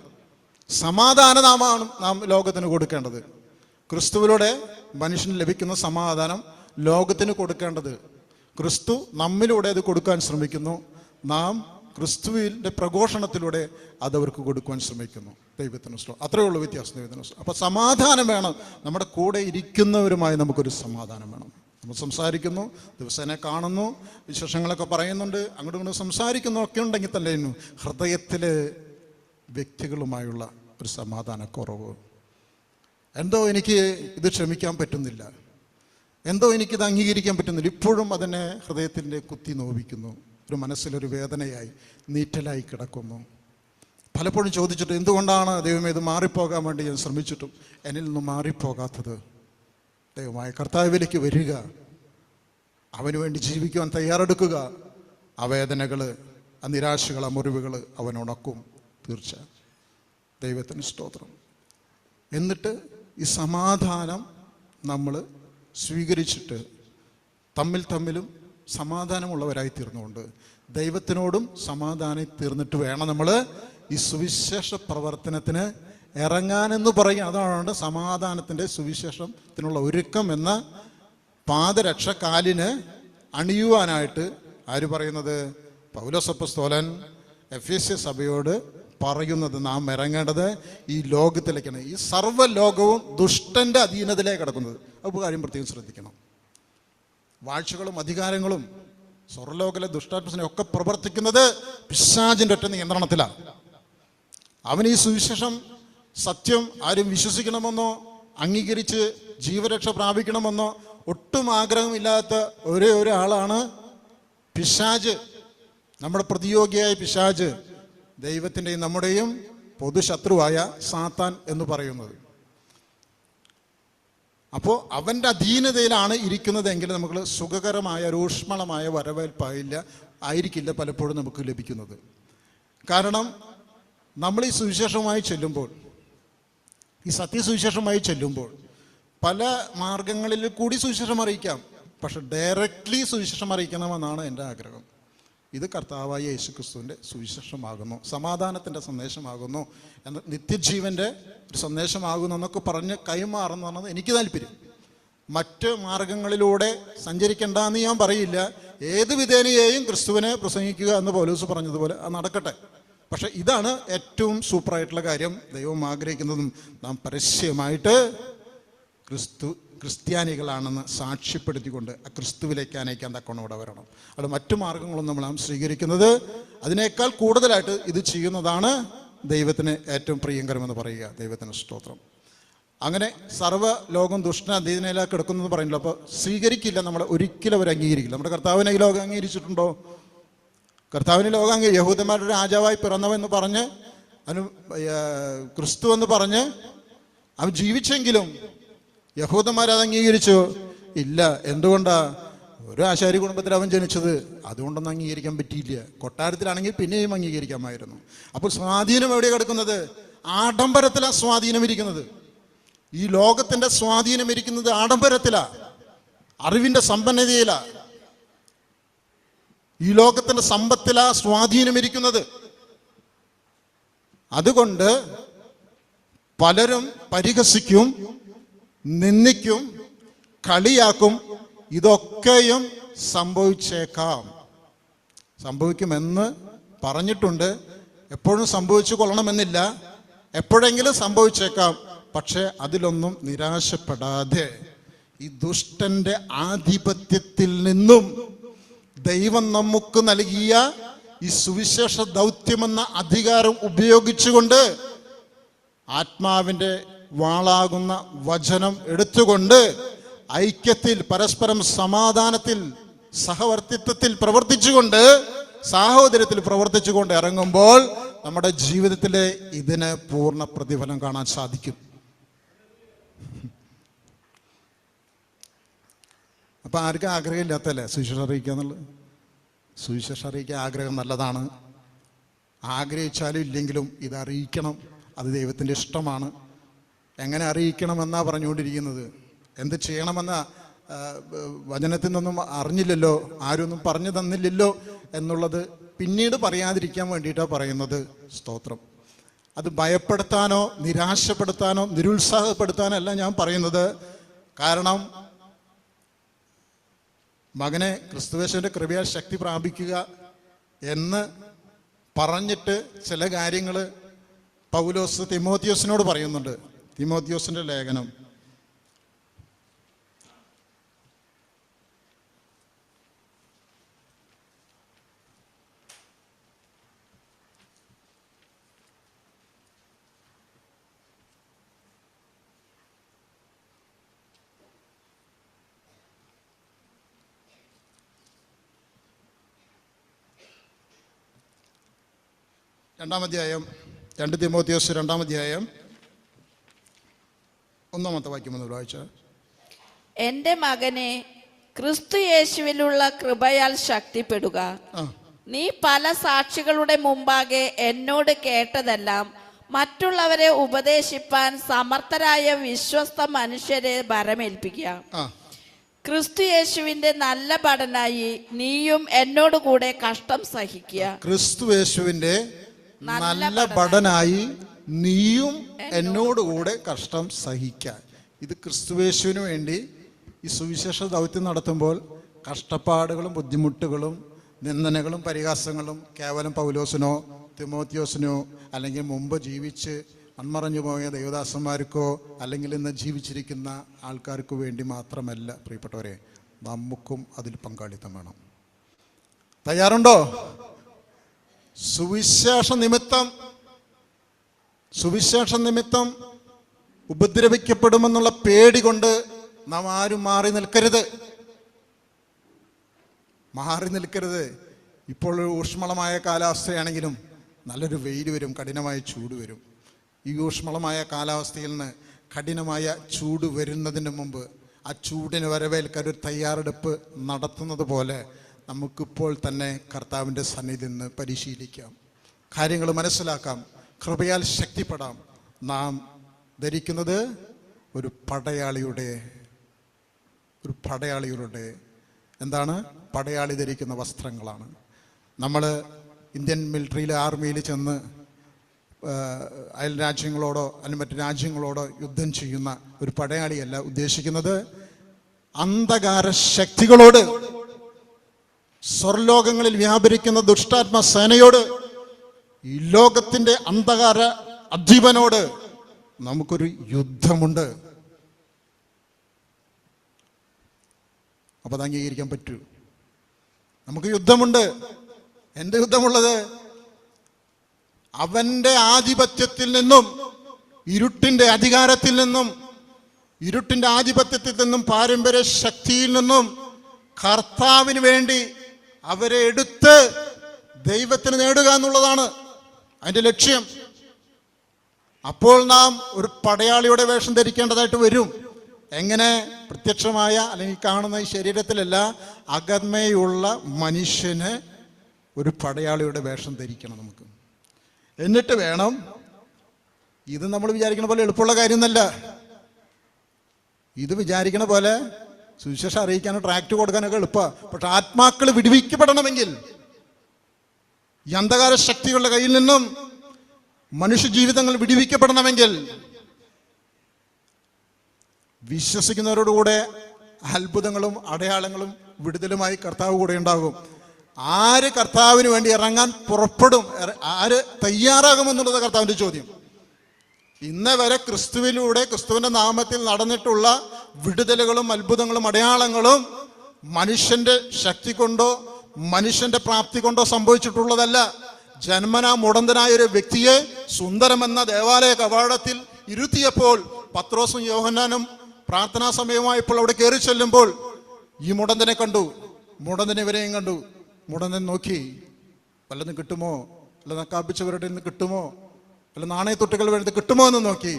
സമാധാനനാമാണ് നാം ലോകത്തിന് കൊടുക്കേണ്ടത്. ക്രിസ്തുവിലൂടെ മനുഷ്യന് ലഭിക്കുന്ന സമാധാനം ലോകത്തിന് കൊടുക്കേണ്ടത്. ക്രിസ്തു നമ്മിലൂടെ അത് കൊടുക്കാൻ ശ്രമിക്കുന്നു. നാം ക്രിസ്തുവിൻ്റെ പ്രഘോഷണത്തിലൂടെ അതവർക്ക് കൊടുക്കുവാൻ ശ്രമിക്കുന്നു. ദൈവത്തിന് സ്തോത്രം. അത്രയേ ഉള്ളൂ വ്യത്യാസം. ദൈവത്തിന് സ്തോത്രം. അപ്പോൾ സമാധാനം വേണം. നമ്മുടെ കൂടെ ഇരിക്കുന്നവരുമായി നമുക്കൊരു സമാധാനം വേണം. നമ്മൾ സംസാരിക്കുന്നു, ദിവസേന കാണുന്നു, വിശേഷങ്ങളൊക്കെ പറയുന്നുണ്ട്, അങ്ങോട്ടും ഇങ്ങോട്ടും സംസാരിക്കുന്നു ഒക്കെ ഉണ്ടെങ്കിൽ തന്നെ ഹൃദയത്തിൽ വ്യക്തികളുമായുള്ള ഒരു സമാധാനക്കുറവ്, എന്തോ എനിക്ക് ഇത് ക്ഷമിക്കാൻ പറ്റുന്നില്ല, എന്തോ എനിക്കിത് അംഗീകരിക്കാൻ പറ്റുന്നില്ല, ഇപ്പോഴും അതിനെ ഹൃദയത്തിൻ്റെ കുത്തി നോവിക്കുന്നു. ഒരു മനസ്സിലൊരു വേദനയായി നീറ്റലായി കിടക്കുന്നു. പലപ്പോഴും ചോദിച്ചിട്ട് എന്തുകൊണ്ടാണ് ദൈവമേ ഇത് മാറിപ്പോകാൻ വേണ്ടി ഞാൻ ശ്രമിച്ചിട്ടും എന്നിൽ നിന്ന് മാറിപ്പോകാത്തത്? ദൈവമായ കർത്താവിലേക്ക് വരിക, അവന് വേണ്ടി ജീവിക്കുവാൻ തയ്യാറെടുക്കുക. ആ വേദനകൾ, ആ നിരാശകൾ, ആ മുറിവുകൾ അവൻ ഉണക്കും. തീർച്ച. ദൈവത്തിന് സ്തോത്രം. എന്നിട്ട് ഈ സമാധാനം നമ്മൾ സ്വീകരിച്ചിട്ട് തമ്മിലും സമാധാനമുള്ളവരായി തീർന്നുകൊണ്ട് ദൈവത്തിനോടും സമാധാനം തീർന്നിട്ട് വേണം നമ്മൾ ഈ സുവിശേഷ പ്രവർത്തനത്തിന് ഇറങ്ങാനെന്ന് പറയും. അതാണ് സമാധാനത്തിൻ്റെ സുവിശേഷത്തിനുള്ള ഒരുക്കം എന്ന പാദരക്ഷ കാലിന് അണിയുവാനായിട്ട് ആര് പറയുന്നത്? പൗലോസ് അപ്പോസ്തലൻ എഫേസ്യ സഭയോട് പറയുന്നത്. നാം ഇറങ്ങേണ്ടത് ഈ ലോകത്തിലേക്കാണ്. ഈ സർവ്വലോകവും ദുഷ്ടൻ്റെ അധീനതയിലേക്ക് കിടക്കുന്നത്. അപ്പോൾ കാര്യം പ്രത്യേകം ശ്രദ്ധിക്കണം. വാഴ്ചകളും അധികാരങ്ങളും സ്വർലോകത്തിലെ ദുഷ്ടാത്മനെ ഒക്കെ പ്രവർത്തിക്കുന്നത് പിശാചിൻ്റെ ഒറ്റ നിയന്ത്രണത്തിലാണ്. അവൻ ഈ സുവിശേഷം സത്യം ആരും വിശ്വസിക്കണമെന്നോ അംഗീകരിച്ച് ജീവരക്ഷ പ്രാപിക്കണമെന്നോ ഒട്ടും ആഗ്രഹമില്ലാത്ത ഒരേ ഒരാളാണ് പിശാച്, നമ്മുടെ പ്രതിയോഗിയായ പിശാച്, ദൈവത്തിൻ്റെയും നമ്മുടെയും പൊതുശത്രുവായ സാത്താൻ എന്ന് പറയുന്നത്. അപ്പോൾ അവൻ്റെ അധീനതയിലാണ് ഇരിക്കുന്നതെങ്കിൽ നമുക്ക് സുഖകരമായ ഊഷ്മളമായ ആയിരിക്കില്ല പലപ്പോഴും നമുക്ക് ലഭിക്കുന്നത്. കാരണം നമ്മൾ ഈ സുവിശേഷമായി ചെല്ലുമ്പോൾ, ഈ സത്യസുവിശേഷമായി ചെല്ലുമ്പോൾ പല മാർഗങ്ങളിൽ കൂടി സുവിശേഷം അറിയിക്കാം. പക്ഷെ ഡയറക്റ്റ്ലി സുവിശേഷം അറിയിക്കണമെന്നാണ് എൻ്റെ ആഗ്രഹം. ഇത് കർത്താവായ യേശുക്രിസ്തുവിൻ്റെ സുവിശേഷമാകുന്നു, സമാധാനത്തിൻ്റെ സന്ദേശമാകുന്നു, എന്ന നിത്യജീവൻ്റെ ഒരു സന്ദേശമാകുന്നു എന്നൊക്കെ പറഞ്ഞ് കൈമാറുന്നതാണ് എനിക്ക് താല്പര്യം. മറ്റ് മാർഗങ്ങളിലൂടെ സഞ്ചരിക്കേണ്ടെന്ന് ഞാൻ പറയില്ല. ഏത് വിധേനയെയും ക്രിസ്തുവിനെ പ്രസംഗിക്കുക എന്ന് പൗലോസ് പറഞ്ഞതുപോലെ അത് നടക്കട്ടെ. പക്ഷെ ഇതാണ് ഏറ്റവും സൂപ്പറായിട്ടുള്ള കാര്യം. ദൈവം ആഗ്രഹിക്കുന്നതും നാം പരസ്യമായിട്ട് ക്രിസ്ത്യാനികളാണെന്ന് സാക്ഷ്യപ്പെടുത്തിക്കൊണ്ട് ആ ക്രിസ്തുവിലേക്ക് അനയിക്കാൻ തക്കവണ്ണം ഇവിടെ വരണം. അവിടെ മറ്റു മാർഗങ്ങളൊന്നും നമ്മൾ സ്വീകരിക്കുന്നത് അതിനേക്കാൾ കൂടുതലായിട്ട് ഇത് ചെയ്യുന്നതാണ് ദൈവത്തിന് ഏറ്റവും പ്രിയങ്കരമെന്ന് പറയുക. ദൈവത്തിന് സ്തോത്രം. അങ്ങനെ സർവ്വ ലോകം ദുഷ്ടനധീനയിലേക്ക് കിടക്കുന്നത് പറയുന്നില്ല. അപ്പോൾ സ്വീകരിക്കില്ല, നമ്മൾ ഒരിക്കലും അവർ അംഗീകരിക്കില്ല. നമ്മുടെ കർത്താവിനെ ഈ ലോകം അംഗീകരിച്ചിട്ടുണ്ടോ? കർത്താവിന് ലോകം യഹൂദന്മാരുടെ രാജാവായി പിറന്നവെന്ന് പറഞ്ഞ് ക്രിസ്തു എന്ന് പറഞ്ഞ് അവൻ ജീവിച്ചെങ്കിലും യഹൂദന്മാരത് അംഗീകരിച്ചോ? ഇല്ല. എന്തുകൊണ്ടാ? ഒരു ആശാരി കുടുംബത്തിൽ അവൻ ജനിച്ചത്, അതുകൊണ്ടൊന്നും അംഗീകരിക്കാൻ പറ്റിയില്ല. കൊട്ടാരത്തിലാണെങ്കിൽ പിന്നെയും അംഗീകരിക്കാമായിരുന്നു. അപ്പോൾ സ്വാധീനം എവിടെ കിടക്കുന്നത്? ആഡംബരത്തിലാണ് സ്വാധീനം ഇരിക്കുന്നത്. ഈ ലോകത്തിൻ്റെ സ്വാധീനം ഇരിക്കുന്നത് ആഡംബരത്തിലാണ്, അറിവിൻ്റെ സമ്പന്നതയിലാണ്, ഈ ലോകത്തിൻ്റെ സമ്പത്തിലാണ് സ്വാധീനം ഇരിക്കുന്നത്. അതുകൊണ്ട് പലരും പരിഹസിക്കും, നിന്ദിക്കും, കളിയാക്കും. ഇതൊക്കെയും സംഭവിക്കുമെന്ന് പറഞ്ഞിട്ടുണ്ട്. എപ്പോഴും സംഭവിച്ചു കൊള്ളണമെന്നില്ല, എപ്പോഴെങ്കിലും സംഭവിച്ചേക്കാം. പക്ഷെ അതിലൊന്നും നിരാശപ്പെടാതെ ഈ ദുഷ്ടന്റെ ആധിപത്യത്തിൽ നിന്നും ദൈവം നമുക്ക് നൽകിയ ഈ സുവിശേഷ ദൗത്യമെന്ന അധികാരം ഉപയോഗിച്ചുകൊണ്ട് ആത്മാവിൻ്റെ വാളാകുന്ന വചനം എടുത്തുകൊണ്ട് ഐക്യത്തിൽ, പരസ്പരം സമാധാനത്തിൽ, സഹവർത്തിത്വത്തിൽ പ്രവർത്തിച്ചുകൊണ്ട്, സാഹോദര്യത്തിൽ പ്രവർത്തിച്ചുകൊണ്ട് ഇറങ്ങുമ്പോൾ നമ്മുടെ ജീവിതത്തിലെ ഇതിന് പൂർണ്ണ പ്രതിഫലം കാണാൻ സാധിക്കും. അപ്പം ആർക്കും ആഗ്രഹമില്ലാത്തല്ലേ സുവിശേഷം അറിയിക്കുക എന്നുള്ളത്? സുവിശേഷം അറിയിക്കാൻ ആഗ്രഹം നല്ലതാണ്. ആഗ്രഹിച്ചാലും ഇല്ലെങ്കിലും ഇത് അറിയിക്കണം. അത് ദൈവത്തിൻ്റെ ഇഷ്ടമാണ്. എങ്ങനെ അറിയിക്കണമെന്നാണ് പറഞ്ഞുകൊണ്ടിരിക്കുന്നത്. എന്ത് ചെയ്യണമെന്ന വചനത്തിൽ നിന്നൊന്നും അറിഞ്ഞില്ലല്ലോ, ആരൊന്നും പറഞ്ഞു തന്നില്ലല്ലോ എന്നുള്ളത് പിന്നീട് പറയാതിരിക്കാൻ വേണ്ടിയിട്ടാണ് പറയുന്നത്. സ്തോത്രം. അത് ഭയപ്പെടുത്താനോ നിരാശപ്പെടുത്താനോ നിരുത്സാഹപ്പെടുത്താനോ അല്ല ഞാൻ പറയുന്നത്. കാരണം മകനെ ക്രിസ്തുവേശുവിൻ്റെ കൃപയാൽ ശക്തി പ്രാപിക്കുക എന്ന് പറഞ്ഞിട്ട് ചില കാര്യങ്ങൾ പൗലോസ് തിമോത്തിയോസിനോട് പറയുന്നുണ്ട്. തിമോത്തിയോസിൻ്റെ ലേഖനം രണ്ടാം അധ്യായം, 2 തിമോത്തിയോസ് 2-ാം അധ്യായം 1-ാമത്തെ വാക്യം ഒന്ന് വായിച്ച. എന്റെ മകനെ, ക്രിസ്തു യേശുവിലുള്ള കൃപയാൽ ശക്തിപ്പെടുക. നീ പല സാക്ഷികളുടെ മുമ്പാകെ എന്നോട് കേട്ടതെല്ലാം മറ്റുള്ളവരെ ഉപദേശിപ്പാൻ സമർത്ഥരായ വിശ്വസ്ത മനുഷ്യരെ ഭരമേൽപ്പിക്കുക. ക്രിസ്തു യേശുവിന്റെ നല്ല ഭടനായി നീയും എന്നോട് കൂടെ കഷ്ടം സഹിക്കുക. ക്രിസ്തു യേശുവിന്റെ നല്ല ഭടനായി നീയും എന്നോടുകൂടെ കഷ്ടം സഹിക്കാൻ. ഇത് ക്രിസ്തുവേശുവിന് വേണ്ടി ഈ സുവിശേഷ ദൗത്യം നടത്തുമ്പോൾ കഷ്ടപ്പാടുകളും ബുദ്ധിമുട്ടുകളും നിന്ദനകളും പരിഹാസങ്ങളും കേവലം പൗലോസിനോ തിമോത്തിയോസിനോ അല്ലെങ്കിൽ മുമ്പ് ജീവിച്ച് മൺമറഞ്ഞു പോയ ദൈവദാസന്മാർക്കോ അല്ലെങ്കിൽ ഇന്ന് ജീവിച്ചിരിക്കുന്ന ആൾക്കാർക്ക് വേണ്ടി മാത്രമല്ല പ്രിയപ്പെട്ടവരെ, നമുക്കും അതിൽ പങ്കാളിത്തം വേണം. തയ്യാറുണ്ടോ? സുവിശേഷ നിമിത്തം ഉപദ്രവിക്കപ്പെടുമെന്നുള്ള പേടി കൊണ്ട് നാം ആരും മാറി നിൽക്കരുത്. ഇപ്പോൾ ഊഷ്മളമായ കാലാവസ്ഥയാണെങ്കിലും നല്ലൊരു വെയിൽ വരും, കഠിനമായ ചൂട് വരും. ഈ ഊഷ്മളമായ കാലാവസ്ഥയിൽ നിന്ന് കഠിനമായ ചൂട് വരുന്നതിന് മുമ്പ് ആ ചൂടിന് വരവേൽക്കാൻ ഒരു തയ്യാറെടുപ്പ് നടത്തുന്നത് പോലെ നമുക്കിപ്പോൾ തന്നെ കർത്താവിൻ്റെ സന്നിധിയിൽ നിന്ന് പരിശീലിക്കാം, കാര്യങ്ങൾ മനസ്സിലാക്കാം, കൃപയാൽ ശക്തിപ്പെടാം. നാം ധരിക്കുന്നത് ഒരു പടയാളിയുടെ എന്താണ്? പടയാളി ധരിക്കുന്ന വസ്ത്രങ്ങളാണ്. നമ്മൾ ഇന്ത്യൻ മിലിറ്ററിയിലെ ആർമിയിൽ ചെന്ന് അയൽ രാജ്യങ്ങളോടോ അല്ലെങ്കിൽ മറ്റു രാജ്യങ്ങളോടോ യുദ്ധം ചെയ്യുന്ന ഒരു പടയാളിയല്ല ഉദ്ദേശിക്കുന്നത്. അന്ധകാര ശക്തികളോട്, സ്വർലോകങ്ങളിൽ വ്യാപരിക്കുന്ന ദുഷ്ടാത്മ സേനയോട്, ഈ ലോകത്തിന്റെ അന്ധകാര അധിപനോട് നമുക്കൊരു യുദ്ധമുണ്ട്. അപ്പോൾ അത് അംഗീകരിക്കാൻ പറ്റൂ. നമുക്ക് യുദ്ധമുണ്ട്. എന്ത് യുദ്ധമുള്ളത്? അവന്റെ ആധിപത്യത്തിൽ നിന്നും, ഇരുട്ടിന്റെ അധികാരത്തിൽ നിന്നും, ഇരുട്ടിന്റെ ആധിപത്യത്തിൽ നിന്നും, പാരമ്പര്യ ശക്തിയിൽ നിന്നും കർത്താവിന് വേണ്ടി അവരെ എടുത്ത് ദൈവത്തിന് നേടുക എന്നുള്ളതാണ് അതിൻ്റെ ലക്ഷ്യം. അപ്പോൾ നാം ഒരു പടയാളിയുടെ വേഷം ധരിക്കേണ്ടതായിട്ട് വരും. എങ്ങനെ? പ്രത്യക്ഷമായ അല്ലെങ്കിൽ കാണുന്ന ഈ ശരീരത്തിലല്ല, അകന്മയുള്ള മനുഷ്യന് ഒരു പടയാളിയുടെ വേഷം ധരിക്കണം നമുക്ക്. എന്നിട്ട് വേണം, ഇത് നമ്മൾ വിചാരിക്കുന്ന പോലെ എളുപ്പമുള്ള കാര്യമൊന്നല്ല. ഇത് വിചാരിക്കണ പോലെ സുവിശേഷം അറിയിക്കാനോ ട്രാക്ട് കൊടുക്കാനൊക്കെ എളുപ്പമാണ്. പക്ഷെ ആത്മാക്കൾ വിടുവിക്കപ്പെടണമെങ്കിൽ, ഈ അന്ധകാര ശക്തികളുടെ കയ്യിൽ നിന്നും മനുഷ്യജീവിതങ്ങൾ വിടുവിക്കപ്പെടണമെങ്കിൽ, വിശ്വസിക്കുന്നവരോടുകൂടെ അത്ഭുതങ്ങളും അടയാളങ്ങളും വിടുതലുമായി കർത്താവ് കൂടെ ഉണ്ടാകും. ആര് കർത്താവിന് വേണ്ടി ഇറങ്ങാൻ പുറപ്പെടും? ആര് തയ്യാറാകുമെന്നുള്ളത് കർത്താവിൻ്റെ ചോദ്യം. ഇന്ന് വരെ ക്രിസ്തുവിലൂടെ, ക്രിസ്തുവിൻ്റെ നാമത്തിൽ നടന്നിട്ടുള്ള വിടുതലുകളും അത്ഭുതങ്ങളും അടയാളങ്ങളും മനുഷ്യന്റെ ശക്തി കൊണ്ടോ മനുഷ്യന്റെ പ്രാപ്തി കൊണ്ടോ സംഭവിച്ചിട്ടുള്ളതല്ല. ജന്മനാ മുടന്തനായ ഒരു വ്യക്തിയെ സുന്ദരമെന്ന ദേവാലയ കവാടത്തിൽ ഇരുത്തിയപ്പോൾ പത്രോസും യോഹന്നാനും പ്രാർത്ഥനാ സമയമായപ്പോൾ അവിടെ കയറി ചെല്ലുമ്പോൾ ഈ മുടന്തനെ കണ്ടു, മുടന്തനെ ഇവരെയും കണ്ടു. മുടന്തൻ നോക്കി, വല്ലതും കിട്ടുമോ, വല്ല നക്കാപ്പിച്ചവരുടെ നിന്ന് കിട്ടുമോ, വല്ല നാണയത്തൊട്ടുകൾ വേണ്ടി കിട്ടുമോ എന്ന് നോക്കി.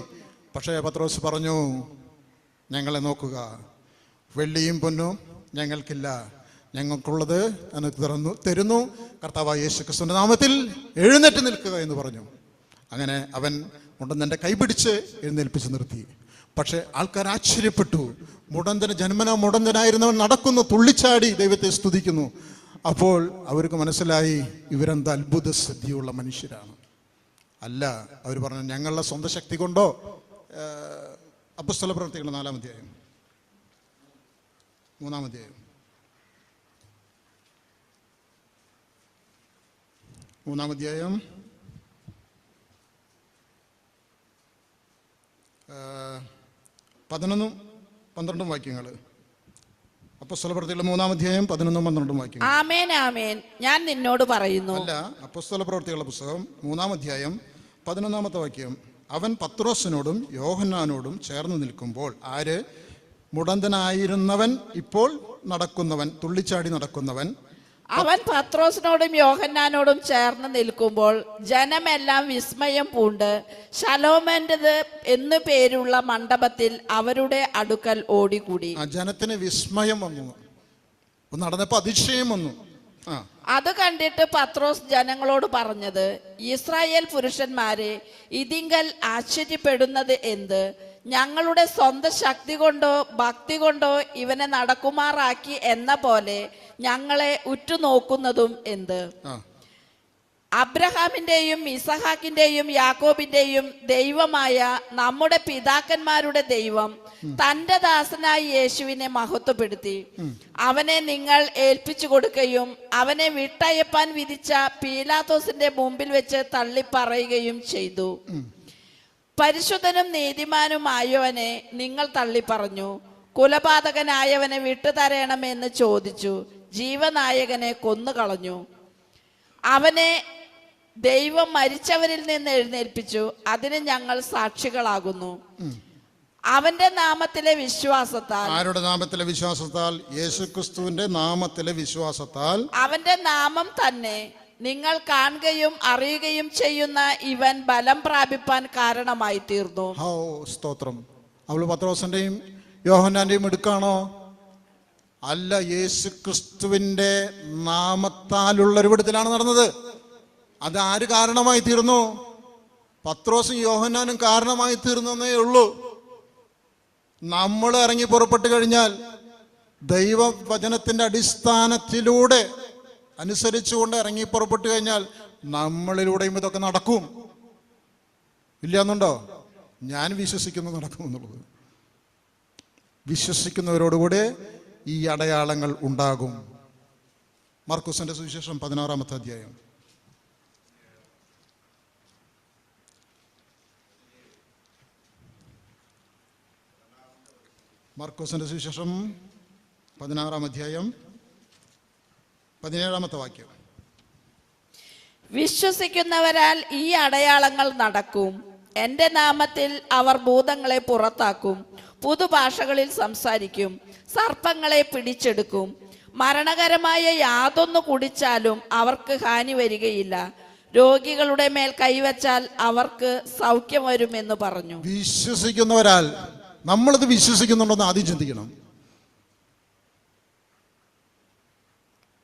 പക്ഷേ പത്രോസ് പറഞ്ഞു, ഞങ്ങളെ നോക്കുക, വെള്ളിയും പൊന്നും ഞങ്ങൾക്കില്ല, ഞങ്ങൾക്കുള്ളത് എനിക്ക് തരുന്നു. കർത്താവായ യേശു ക്രിസ്തുവിന്റെ നാമത്തിൽ എഴുന്നേറ്റ് നിൽക്കുക എന്ന് പറഞ്ഞു. അങ്ങനെ അവൻ മുടന്തൻ്റെ കൈപിടിച്ച് എഴുന്നേൽപ്പിച്ച് നിർത്തി. പക്ഷെ ആൾക്കാർ ആശ്ചര്യപ്പെട്ടു. മുടന്തന്, ജന്മനാ മുടന്തനായിരുന്നവൻ നടക്കുന്നു, തുള്ളിച്ചാടി ദൈവത്തെ സ്തുതിക്കുന്നു. അപ്പോൾ അവർക്ക് മനസ്സിലായി, ഇവരെന്ത് അത്ഭുത സിദ്ധിയുള്ള മനുഷ്യരാണ്. അല്ല, അവർ പറഞ്ഞു, ഞങ്ങളുടെ സ്വന്തം ശക്തി കൊണ്ടോ. അപ്പോസ്തല പ്രവൃത്തികൾ 4-ാം അധ്യായം 3-ാം അധ്യായം 3-ാം അധ്യായം 11-12 വാക്യങ്ങൾ. അപ്പോസ്തല പ്രവൃത്തികൾ 3-ാം അധ്യായം 11-12 വാക്യങ്ങൾ. ആമേൻ ആമേൻ, ഞാൻ നിന്നോട് പറയുന്നു. അല്ല, അപ്പോസ്തല പ്രവൃത്തികളുടെ പുസ്തകം 3-ാം അധ്യായം 11-ാമത്തെ വാക്യം. അവൻ പത്രോസിനോടും യോഹന്നാനോടും ചേർന്ന് നിൽക്കുമ്പോൾ, ആര്? മുടന്തനായിരുന്നവൻ ഇപ്പോൾ നടക്കുന്നവൻ, തുള്ളിച്ചാടി നടക്കുന്നവൻ. അവൻ പത്രോസിനോടും യോഹന്നാനോടും ചേർന്ന് നിൽക്കുമ്പോൾ ജനമെല്ലാം വിസ്മയം പൂണ്ട് ശലോമോന്റേത് എന്നു പേരുള്ള മണ്ഡപത്തിൽ അവരുടെ അടുക്കൽ ഓടിക്കൂടി. ജനത്തിന് വിസ്മയം വന്നു, നടന്നപ്പോ അതിശയം വന്നു. അത് കണ്ടിട്ട് പത്രോസ് ജനങ്ങളോട് പറഞ്ഞത്, ഇസ്രായേൽ പുരുഷന്മാരെ, ഇതിങ്കൽ ആശ്ചര്യപ്പെടുന്നത് എന്ത്? ഞങ്ങളുടെ സ്വന്തം ശക്തി കൊണ്ടോ ഭക്തി കൊണ്ടോ ഇവനെ നടക്കുമാറാക്കി എന്ന പോലെ ഞങ്ങളെ ഉറ്റുനോക്കുന്നതും എന്ത്? അബ്രഹാമിന്റെയും ഇസഹാക്കിന്റെയും യാക്കോബിന്റെയും ദൈവമായ നമ്മുടെ പിതാക്കന്മാരുടെ ദൈവം തന്റെ ദാസനായ യേശുവിനെ മഹത്വപ്പെടുത്തി അവനെ നിങ്ങൾ ഏൽപ്പിച്ചു കൊടുക്കുകയും അവനെ വിട്ടയപ്പാൻ വിധിച്ച പീലാത്തോസിന്റെ മുമ്പിൽ വെച്ച് തള്ളിപ്പറയുകയും ചെയ്തു. പരിശുദ്ധനും നീതിമാനുമായവനെ നിങ്ങൾ തള്ളിപ്പറഞ്ഞു. കുലപാതകനായവനെ വിട്ടുതരണമെന്ന് ചോദിച്ചു. ജീവനായകനെ കൊന്നുകളഞ്ഞു. അവനെ ദൈവം മരിച്ചവരിൽ നിന്ന് എഴുന്നേൽപ്പിച്ചു. അതിന് ഞങ്ങൾ സാക്ഷികളാകുന്നു. അവന്റെ നാമത്തിലെ വിശ്വാസത്താൽ, ആരുടെ നാമത്തിലെ വിശ്വാസത്താൽ? യേശുക്രിസ്തുവിന്റെ നാമത്തിലെ വിശ്വാസത്താൽ അവന്റെ നാമം തന്നെ നിങ്ങൾ കാണുകയും അറിയുകയും ചെയ്യുന്ന ഇവൻ ബലം പ്രാപിപ്പാൻ കാരണമായി തീർന്നു. ഹോ സ്തോത്രം. അവള് പത്രോസിന്റെയും യോഹന്നാന്റെയും എടുക്കാണോ? അല്ല, യേശുക്രിസ്തുവിന്റെ നാമത്താലുള്ള ഒരു വിടുതലാണ് നടന്നത്. അത് ആര് കാരണമായി തീർന്നു? പത്രോസും യോഹന്നാനും കാരണമായി തീർന്നേ ഉള്ളൂ. നമ്മൾ ഇറങ്ങി പുറപ്പെട്ടു കഴിഞ്ഞാൽ ദൈവവചനത്തിന്റെ അടിസ്ഥാനത്തിലൂടെ അനുസരിച്ചുകൊണ്ട് ഇറങ്ങി പുറപ്പെട്ടു കഴിഞ്ഞാൽ നമ്മളിലൂടെയും ഇതൊക്കെ നടക്കും. ഇല്ലയെന്നുണ്ടോ? ഞാൻ വിശ്വസിക്കുന്നു നടക്കുമെന്നുള്ളത്. വിശ്വസിക്കുന്നവരോടുകൂടെ ഈ അടയാളങ്ങൾ ഉണ്ടാകും. മർക്കോസിന്റെ സുവിശേഷം 16-ാമത്തെ അധ്യായം. മർക്കോസിന്റെ സുവിശേഷം 16-ാം അധ്യായം 17-ാമത്തെ വാക്യം. വിശ്വസിക്കുന്നവരാൽ ഈ അടയാളങ്ങൾ നടക്കും. എന്റെ നാമത്തിൽ അവർ ഭൂതങ്ങളെ പുറത്താക്കും, പുതുഭാഷകളിൽ സംസാരിക്കും, സർപ്പങ്ങളെ പിടിച്ചെടുക്കും, മരണകരമായ യാതൊന്നു കുടിച്ചാലും അവർക്ക് ഹാനി വരികയില്ല, രോഗികളുടെ മേൽ കൈവച്ചാൽ അവർക്ക് സൗഖ്യം വരുമെന്ന് പറഞ്ഞു. വിശ്വസിക്കുന്നവരാൽ, നമ്മളിത് വിശ്വസിക്കുന്നുണ്ടെന്ന് ആദ്യം ചിന്തിക്കണം.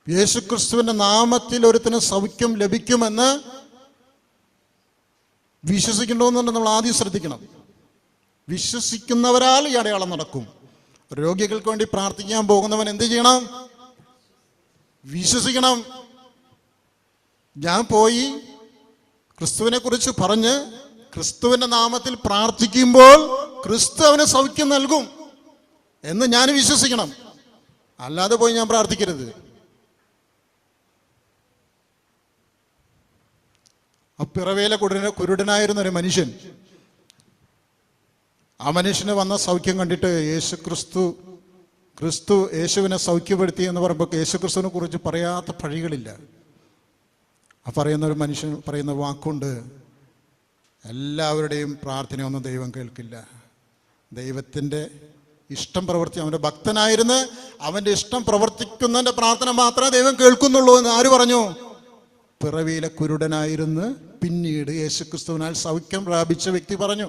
യേശുക്രിസ്തുവിന്റെ നാമത്തിൽ ഒരുത്തിന് സൗഖ്യം ലഭിക്കുമെന്ന് വിശ്വസിക്കണമെന്നുണ്ട് നമ്മൾ ആദ്യം ശ്രദ്ധിക്കണം. വിശ്വസിക്കുന്നവരാൽ ഈ അടയാളം നടക്കും. രോഗികൾക്ക് വേണ്ടി പ്രാർത്ഥിക്കാൻ പോകുന്നവൻ എന്ത് ചെയ്യണം? വിശ്വസിക്കണം. ഞാൻ പോയി ക്രിസ്തുവിനെ കുറിച്ച് പറഞ്ഞ് ക്രിസ്തുവിന്റെ നാമത്തിൽ പ്രാർത്ഥിക്കുമ്പോൾ ക്രിസ്തു അവന് സൗഖ്യം നൽകും എന്ന് ഞാൻ വിശ്വസിക്കണം. അല്ലാതെ പോയി ഞാൻ പ്രാർത്ഥിക്കരുത്. പിറവേലെ കുരുടനായിരുന്ന ഒരു മനുഷ്യൻ, ആ മനുഷ്യന് വന്ന സൗഖ്യം കണ്ടിട്ട് ക്രിസ്തു യേശുവിനെ സൗഖ്യപ്പെടുത്തി എന്ന് പറയുമ്പോൾ യേശുക്രിസ്തുവിനെ കുറിച്ച് പറയാത്ത പഴികളില്ല. ആ പറയുന്ന ഒരു മനുഷ്യൻ പറയുന്ന വാക്കുണ്ട്, എല്ലാവരുടെയും പ്രാർത്ഥനയൊന്നും ദൈവം കേൾക്കില്ല. ദൈവത്തിൻ്റെ ഇഷ്ടം അവൻ്റെ ഭക്തനായിരുന്ന് അവൻ്റെ ഇഷ്ടം പ്രവർത്തിക്കുന്നതിൻ്റെ പ്രാർത്ഥന മാത്രമേ ദൈവം കേൾക്കുന്നുള്ളൂ എന്ന് ആര് പറഞ്ഞു? പിറവിയിലെ കുരുടനായിരുന്ന് പിന്നീട് യേശുക്രിസ്തുവിനാൽ സൗഖ്യം പ്രാപിച്ച വ്യക്തി പറഞ്ഞു.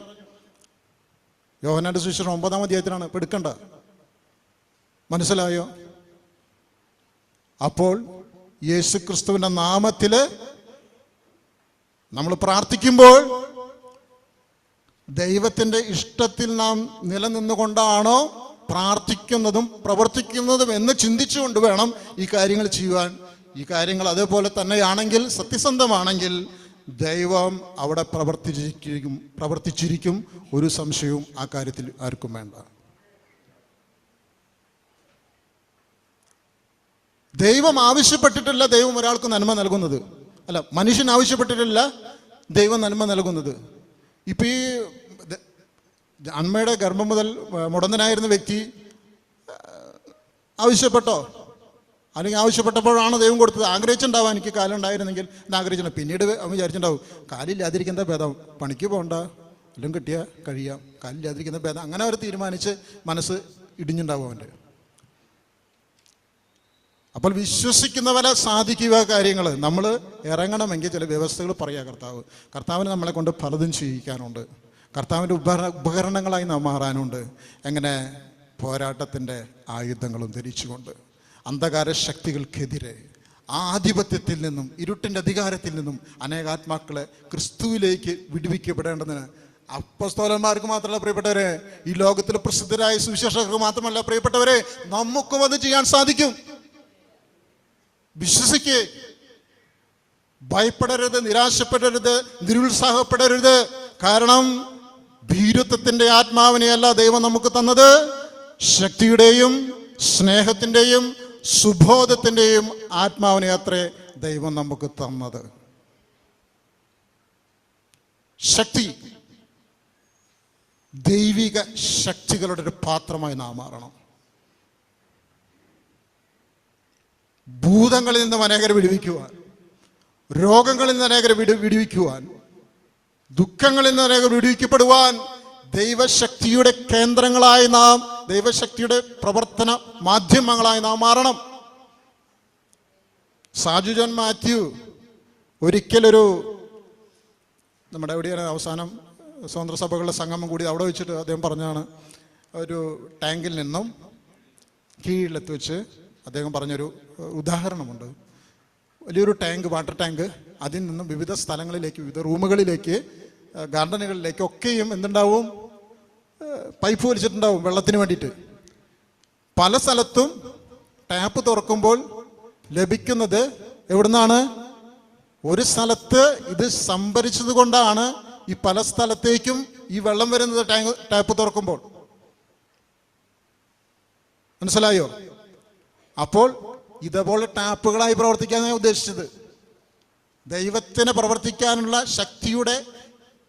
യോഹന്നാന്റെ സുവിശേഷം 9-ാം അധ്യായത്തിലാണ്. ഇപ്പം എടുക്കണ്ട. മനസ്സിലായോ? അപ്പോൾ യേശുക്രിസ്തുവിന്റെ നാമത്തില് നമ്മൾ പ്രാർത്ഥിക്കുമ്പോൾ ദൈവത്തിന്റെ ഇഷ്ടത്തിൽ നാം നിലനിന്നുകൊണ്ടാണോ പ്രാർത്ഥിക്കുന്നതും പ്രവർത്തിക്കുന്നതും എന്ന് ചിന്തിച്ചുകൊണ്ട് വേണം ഈ കാര്യങ്ങൾ ചെയ്യുവാൻ. ഈ കാര്യങ്ങൾ അതേപോലെ തന്നെയാണെങ്കിൽ, സത്യസന്ധമാണെങ്കിൽ ദൈവം അവിടെ പ്രവർത്തിച്ചിരിക്കും. ഒരു സംശയവും ആ കാര്യത്തിൽ ആർക്കും വേണ്ട. ദൈവം ആവശ്യപ്പെട്ടിട്ടില്ല ദൈവം ഒരാൾക്ക് നന്മ നൽകുന്നത്. അല്ല, മനുഷ്യൻ ആവശ്യപ്പെട്ടിട്ടില്ല ദൈവം നന്മ നൽകുന്നത്. ഇപ്പം ഈ അമ്മയുടെ ഗർഭം മുതൽ മുടന്തനായിരുന്ന വ്യക്തി ആവശ്യപ്പെട്ടോ? അല്ലെങ്കിൽ ആവശ്യപ്പെട്ടപ്പോഴാണ് ദൈവം കൊടുത്തത്? ആഗ്രഹിച്ചിട്ടുണ്ടാവാം, എനിക്ക് കാലുണ്ടായിരുന്നെങ്കിൽ എന്ന് ആഗ്രഹിച്ചിട്ടുണ്ടാവും. പിന്നീട് അവൻ വിചാരിച്ചിട്ടുണ്ടാവും, കാലില്ലാതിരിക്കുന്ന ഭേദം, പണിക്ക് പോകണ്ട, എല്ലാം കിട്ടിയാൽ കഴിയാം, കാലില്ലാതിരിക്കുന്ന ഭേദം. അങ്ങനെ അവർ തീരുമാനിച്ച് മനസ്സ് ഇടിഞ്ഞിട്ടുണ്ടാവും അവൻ്റെ. അപ്പോൾ വിശ്വസിക്കുന്നവരെ സാധിക്കുക കാര്യങ്ങൾ നമ്മൾ ഇറങ്ങണമെങ്കിൽ ചില വ്യവസ്ഥകൾ പറയുക. കർത്താവിന് നമ്മളെ കൊണ്ട് പലതും ചെയ്യിക്കാനുണ്ട്. കർത്താവിൻ്റെ ഉപകരണങ്ങളായി നാം മാറാനുണ്ട്. എങ്ങനെ? പോരാട്ടത്തിൻ്റെ ആയുധങ്ങളും ധരിച്ചുകൊണ്ട് അന്ധകാര ശക്തികൾക്കെതിരെ, ആ ആധിപത്യത്തിൽ നിന്നും, ഇരുട്ടിൻ്റെ അധികാരത്തിൽ നിന്നും അനേകാത്മാക്കളെ ക്രിസ്തുവിലേക്ക് വിടുവിക്കപ്പെടേണ്ടതിന് അപ്പോസ്തലന്മാർക്ക് മാത്രമല്ല പ്രിയപ്പെട്ടവരെ, ഈ ലോകത്തിൽ പ്രസിദ്ധരായ സുവിശേഷകർക്ക് മാത്രമല്ല പ്രിയപ്പെട്ടവരെ, നമുക്കും അത് ചെയ്യാൻ സാധിക്കും. വിശ്വസിക്കേ, ഭയപ്പെടരുത്, നിരാശപ്പെടരുത്, നിരുത്സാഹപ്പെടരുത്. കാരണം ഭീരുത്വത്തിന്റെ ആത്മാവിനെയല്ല ദൈവം നമുക്ക് തന്നത്, ശക്തിയുടെയും സ്നേഹത്തിൻ്റെയും സുബോധത്തിൻ്റെയും ആത്മാവിനെ അത്രേ ദൈവം നമുക്ക് തന്നത്. ശക്തി, ദൈവിക ശക്തികളുടെ ഒരു പാത്രമായി നാം മാറണം. ഭൂതങ്ങളിൽ നിന്നും അനേകരെ വിടുവിക്കുവാൻ, രോഗങ്ങളിൽ നിന്ന് അനേകരെ വിടുവിക്കുവാൻ, ദുഃഖങ്ങളിൽ നിന്ന് അനേകർ വിടുവിക്കപ്പെടുവാൻ ദൈവശക്തിയുടെ കേന്ദ്രങ്ങളായി നാം, ദൈവശക്തിയുടെ പ്രവർത്തന മാധ്യമങ്ങളായി നാം മാറണം. സാജു ജോൺ മാത്യു ഒരിക്കലൊരു, നമ്മുടെ എവിടെയാണ് അവസാനം സ്വതന്ത്ര സഭകളുടെ സംഗമം കൂടി, അവിടെ വെച്ചിട്ട് അദ്ദേഹം പറഞ്ഞാണ്, ഒരു ടാങ്കിൽ നിന്നും കീഴിലെത്തി വെച്ച് അദ്ദേഹം പറഞ്ഞൊരു ഉദാഹരണമുണ്ട്. വലിയൊരു ടാങ്ക്, വാട്ടർ ടാങ്ക്, അതിൽ നിന്നും വിവിധ സ്ഥലങ്ങളിലേക്ക്, വിവിധ റൂമുകളിലേക്ക്, ഗാർഡനുകളിലേക്ക് ഒക്കെയും എന്തുണ്ടാവും, പൈപ്പ് വലിച്ചിട്ടുണ്ടാവും വെള്ളത്തിന് വേണ്ടിയിട്ട്. പല സ്ഥലത്തും ടാപ്പ് തുറക്കുമ്പോൾ ലഭിക്കുന്നത് എവിടുന്നാണ്? ഒരു സ്ഥലത്ത് ഇത് സംഭരിച്ചത് കൊണ്ടാണ് ഈ പല സ്ഥലത്തേക്കും ഈ വെള്ളം വരുന്നത് ടാപ്പ് തുറക്കുമ്പോൾ. മനസ്സിലായോ? അപ്പോൾ ഇതേപോലെ ടാപ്പുകളായി പ്രവർത്തിക്കാനാണ് ഉദ്ദേശിച്ചത്. ദൈവത്തിന് പ്രവർത്തിക്കാനുള്ള ശക്തിയുടെ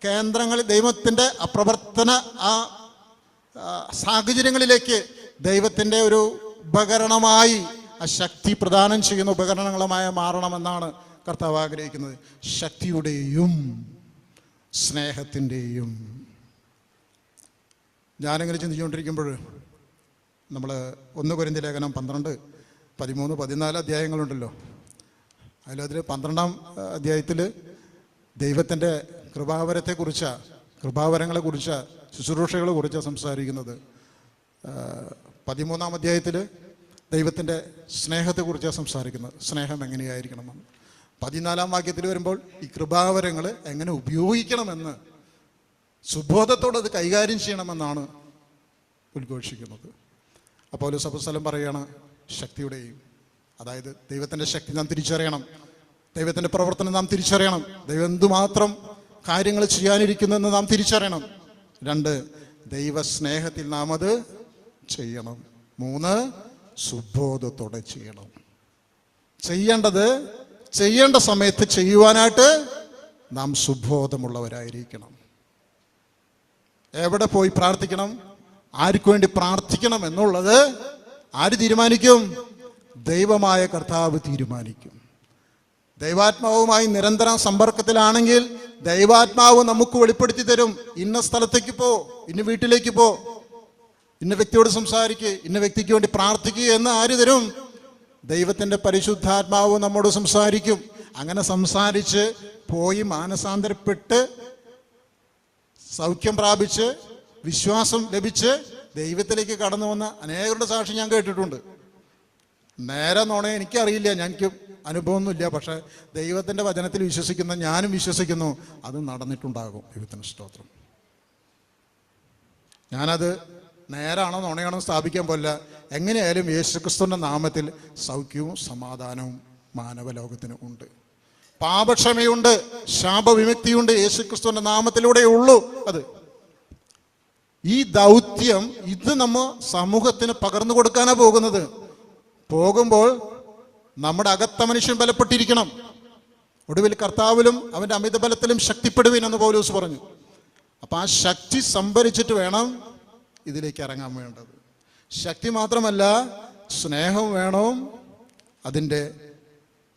കേന്ദ്രങ്ങൾ, ദൈവത്തിൻ്റെ പ്രവർത്തന സാഹചര്യങ്ങളിലേക്ക് ദൈവത്തിൻ്റെ ഒരു ഉപകരണമായി, ആ ശക്തി പ്രദാനം ചെയ്യുന്ന ഉപകരണങ്ങളുമായി മാറണമെന്നാണ് കർത്താവ് ആഗ്രഹിക്കുന്നത്. ശക്തിയുടെയും സ്നേഹത്തിൻ്റെയും. ഞാനിങ്ങനെ ചിന്തിച്ചുകൊണ്ടിരിക്കുമ്പോൾ നമ്മൾ 1 കൊരിന്ത്യർ ലേഖനം 12, 13, 14 അധ്യായങ്ങളുണ്ടല്ലോ. അതിൽ 12-ാം അധ്യായത്തിൽ ദൈവത്തിൻ്റെ കൃപാവരത്തെക്കുറിച്ചാണ്, കൃപാവരങ്ങളെക്കുറിച്ച്, ശുശ്രൂഷകളെക്കുറിച്ചാണ് സംസാരിക്കുന്നത്. 13-ാം അധ്യായത്തിൽ ദൈവത്തിൻ്റെ സ്നേഹത്തെക്കുറിച്ചാണ് സംസാരിക്കുന്നത്. സ്നേഹം എങ്ങനെയായിരിക്കണമെന്ന്. 14-ാം വാക്യത്തിൽ വരുമ്പോൾ ഈ കൃപാവരങ്ങൾ എങ്ങനെ ഉപയോഗിക്കണമെന്ന്, സുബോധത്തോടെ അത് കൈകാര്യം ചെയ്യണമെന്നാണ് ഉദ്ഘോഷിക്കുന്നത്. അപ്പോൾ പൗലോസ് പറയുകയാണ്, ശക്തിയുടെയും, അതായത് ദൈവത്തിൻ്റെ ശക്തി നാം തിരിച്ചറിയണം, ദൈവത്തിൻ്റെ പ്രവർത്തനം നാം തിരിച്ചറിയണം, ദൈവം എന്തുമാത്രം കാര്യങ്ങൾ ചെയ്യാനിരിക്കുന്നെന്ന് നാം തിരിച്ചറിയണം. 2, ദൈവസ്നേഹത്തിൽ നാം അത് ചെയ്യണം. 3, സുബോധത്തോടെ ചെയ്യണം. ചെയ്യേണ്ട സമയത്ത് ചെയ്യുവാനായിട്ട് നാം സുബോധമുള്ളവരായിരിക്കണം. എവിടെ പോയി പ്രാർത്ഥിക്കണം, ആർക്ക് വേണ്ടി പ്രാർത്ഥിക്കണം എന്നുള്ളത് ആര് തീരുമാനിക്കും? ദൈവമായ കർത്താവ് തീരുമാനിക്കും. ദൈവാത്മാവുമായി നിരന്തരം സമ്പർക്കത്തിലാണെങ്കിൽ ദൈവാത്മാവ് നമുക്ക് വെളിപ്പെടുത്തി തരും. ഇന്ന സ്ഥലത്തേക്ക് പോ, ഇന്ന വീട്ടിലേക്ക് പോ, ഇന്ന വ്യക്തിയോട് സംസാരിക്കുക, ഇന്ന വ്യക്തിക്ക് വേണ്ടി പ്രാർത്ഥിക്കുക എന്ന് ആര് തരും? ദൈവത്തിൻ്റെ പരിശുദ്ധാത്മാവ് നമ്മോട് സംസാരിക്കും. അങ്ങനെ സംസാരിച്ച് പോയി മാനസാന്തരപ്പെട്ട് സൗഖ്യം പ്രാപിച്ച് വിശ്വാസം ലഭിച്ച് ദൈവത്തിലേക്ക് കടന്നു വന്ന അനേകരുടെ സാക്ഷി ഞാൻ കേട്ടിട്ടുണ്ട്. നേരെ നോണേ എനിക്കറിയില്ല, എനിക്ക് അനുഭവമൊന്നുമില്ല. പക്ഷേ ദൈവത്തിൻ്റെ വചനത്തിൽ വിശ്വസിക്കുന്ന ഞാനും വിശ്വസിക്കുന്നു അത് നടന്നിട്ടുണ്ടാകും. ദൈവത്തിന് സ്തോത്രം. ഞാനത് നേരാണോ നുണയാണോ സ്ഥാപിക്കാൻ പോലില്ല. എങ്ങനെയായാലും യേശുക്രിസ്തുവിൻ്റെ നാമത്തിൽ സൗഖ്യവും സമാധാനവും മാനവലോകത്തിന് ഉണ്ട്. പാപക്ഷമയുണ്ട്, ശാപവിമുക്തിയുണ്ട്. യേശുക്രിസ്തുവിൻ്റെ നാമത്തിലൂടെ ഉള്ളൂ അത്. ഈ ദൗത്യം ഇത് നമ്മൾ സമൂഹത്തിന് പകർന്നു കൊടുക്കാനാണ് പോകുന്നത്. പോകുമ്പോൾ നമ്മുടെ അകത്ത മനുഷ്യൻ ബലപ്പെട്ടിരിക്കണം. ഒടുവിൽ കർത്താവിലും അവൻ്റെ അമിത ബലത്തിലും ശക്തിപ്പെടുവീൻ എന്ന് പൗലോസ് പറഞ്ഞു. അപ്പം ആ ശക്തി സംഭരിച്ചിട്ട് വേണം ഇതിലേക്ക് ഇറങ്ങാൻ വേണ്ടത്. ശക്തി മാത്രമല്ല, സ്നേഹം വേണം. അതിൻ്റെ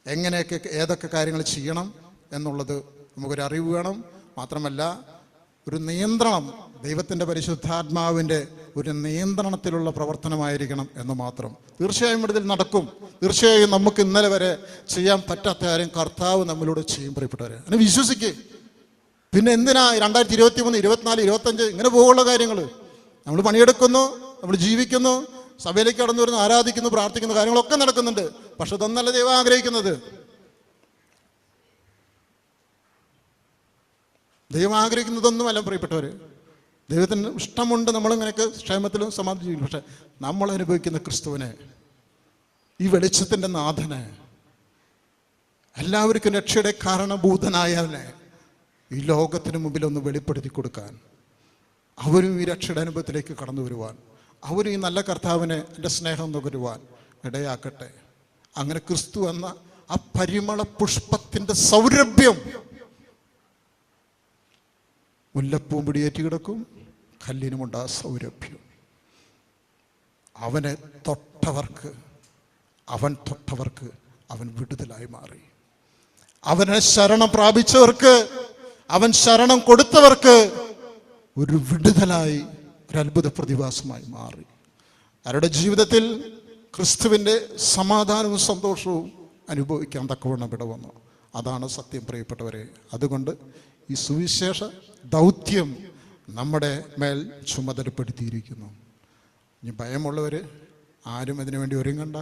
എങ്ങനെയൊക്കെ ഏതൊക്കെ കാര്യങ്ങൾ ചെയ്യണം എന്നുള്ളത് നമുക്കൊരു അറിവ് വേണം. മാത്രമല്ല ഒരു നിയന്ത്രണം, ദൈവത്തിൻ്റെ പരിശുദ്ധാത്മാവിൻ്റെ ഒരു നിയന്ത്രണത്തിലുള്ള പ്രവർത്തനമായിരിക്കണം എന്ന് മാത്രം. തീർച്ചയായും ഇതിൽ നടക്കും. തീർച്ചയായും നമുക്ക് ഇന്നലെ വരെ ചെയ്യാൻ പറ്റാത്ത കാര്യം കർത്താവ് നമ്മളിലൂടെ ചെയ്യും. പ്രിയപ്പെട്ടവരെ, അങ്ങനെ വിശ്വസിക്കുക. പിന്നെ എന്തിനാ 2023, 24, 25 ഇങ്ങനെ പോകുള്ള കാര്യങ്ങൾ? നമ്മൾ പണിയെടുക്കുന്നു, നമ്മൾ ജീവിക്കുന്നു, സഭയിലേക്ക് കടന്നു വരുന്നു, ആരാധിക്കുന്നു, പ്രാർത്ഥിക്കുന്നു, കാര്യങ്ങളൊക്കെ നടക്കുന്നുണ്ട്. പക്ഷെ ഇതൊന്നല്ല ദൈവം ആഗ്രഹിക്കുന്നത്. ദൈവം ആഗ്രഹിക്കുന്നതൊന്നുമല്ല പ്രിയപ്പെട്ടവർ. ദൈവത്തിന് ഇഷ്ടമുണ്ട് നമ്മളിങ്ങനെയൊക്കെ ക്ഷേമത്തിലും സമാധാനം. പക്ഷെ നമ്മൾ അനുഭവിക്കുന്ന ക്രിസ്തുവിനെ, ഈ വെളിച്ചത്തിൻ്റെ നാഥനെ, എല്ലാവർക്കും രക്ഷയുടെ കാരണഭൂതനായതിനെ ഈ ലോകത്തിന് മുമ്പിൽ ഒന്ന് വെളിപ്പെടുത്തി കൊടുക്കാൻ, അവരും ഈ രക്ഷയുടെ അനുഭവത്തിലേക്ക് കടന്നു വരുവാൻ, അവരും ഈ നല്ല കർത്താവിനെ എൻ്റെ സ്നേഹം നുകരുവാൻ ഇടയാക്കട്ടെ. അങ്ങനെ ക്രിസ്തു എന്ന ആ പരിമള പുഷ്പത്തിൻ്റെ സൗരഭ്യം മുല്ലപ്പൂമ്പിടിയേറ്റ് കിടക്കും, കല്ലിനുമുണ്ട് ആ സൗരഭ്യം. അവനെ തൊട്ടവർക്ക്, അവൻ തൊട്ടവർക്ക് അവൻ വിടുതലായി മാറി. അവനെ ശരണം പ്രാപിച്ചവർക്ക്, അവൻ ശരണം കൊടുത്തവർക്ക് ഒരു വിടുതലായി, ഒരു അത്ഭുത പ്രതിഭാസമായി മാറി. അവരുടെ ജീവിതത്തിൽ ക്രിസ്തുവിൻ്റെ സമാധാനവും സന്തോഷവും അനുഭവിക്കാൻ തക്കവണ്ണം ഇടവന്നു. അതാണ് സത്യം, പ്രിയപ്പെട്ടവരെ. അതുകൊണ്ട് ഈ സുവിശേഷ ദൗത്യം നമ്മുടെ മേൽ ചുമതലപ്പെടുത്തിയിരിക്കുന്നു. ഇനി ഭയമുള്ളവർ ആരും അതിനുവേണ്ടി ഒരുങ്ങണ്ട.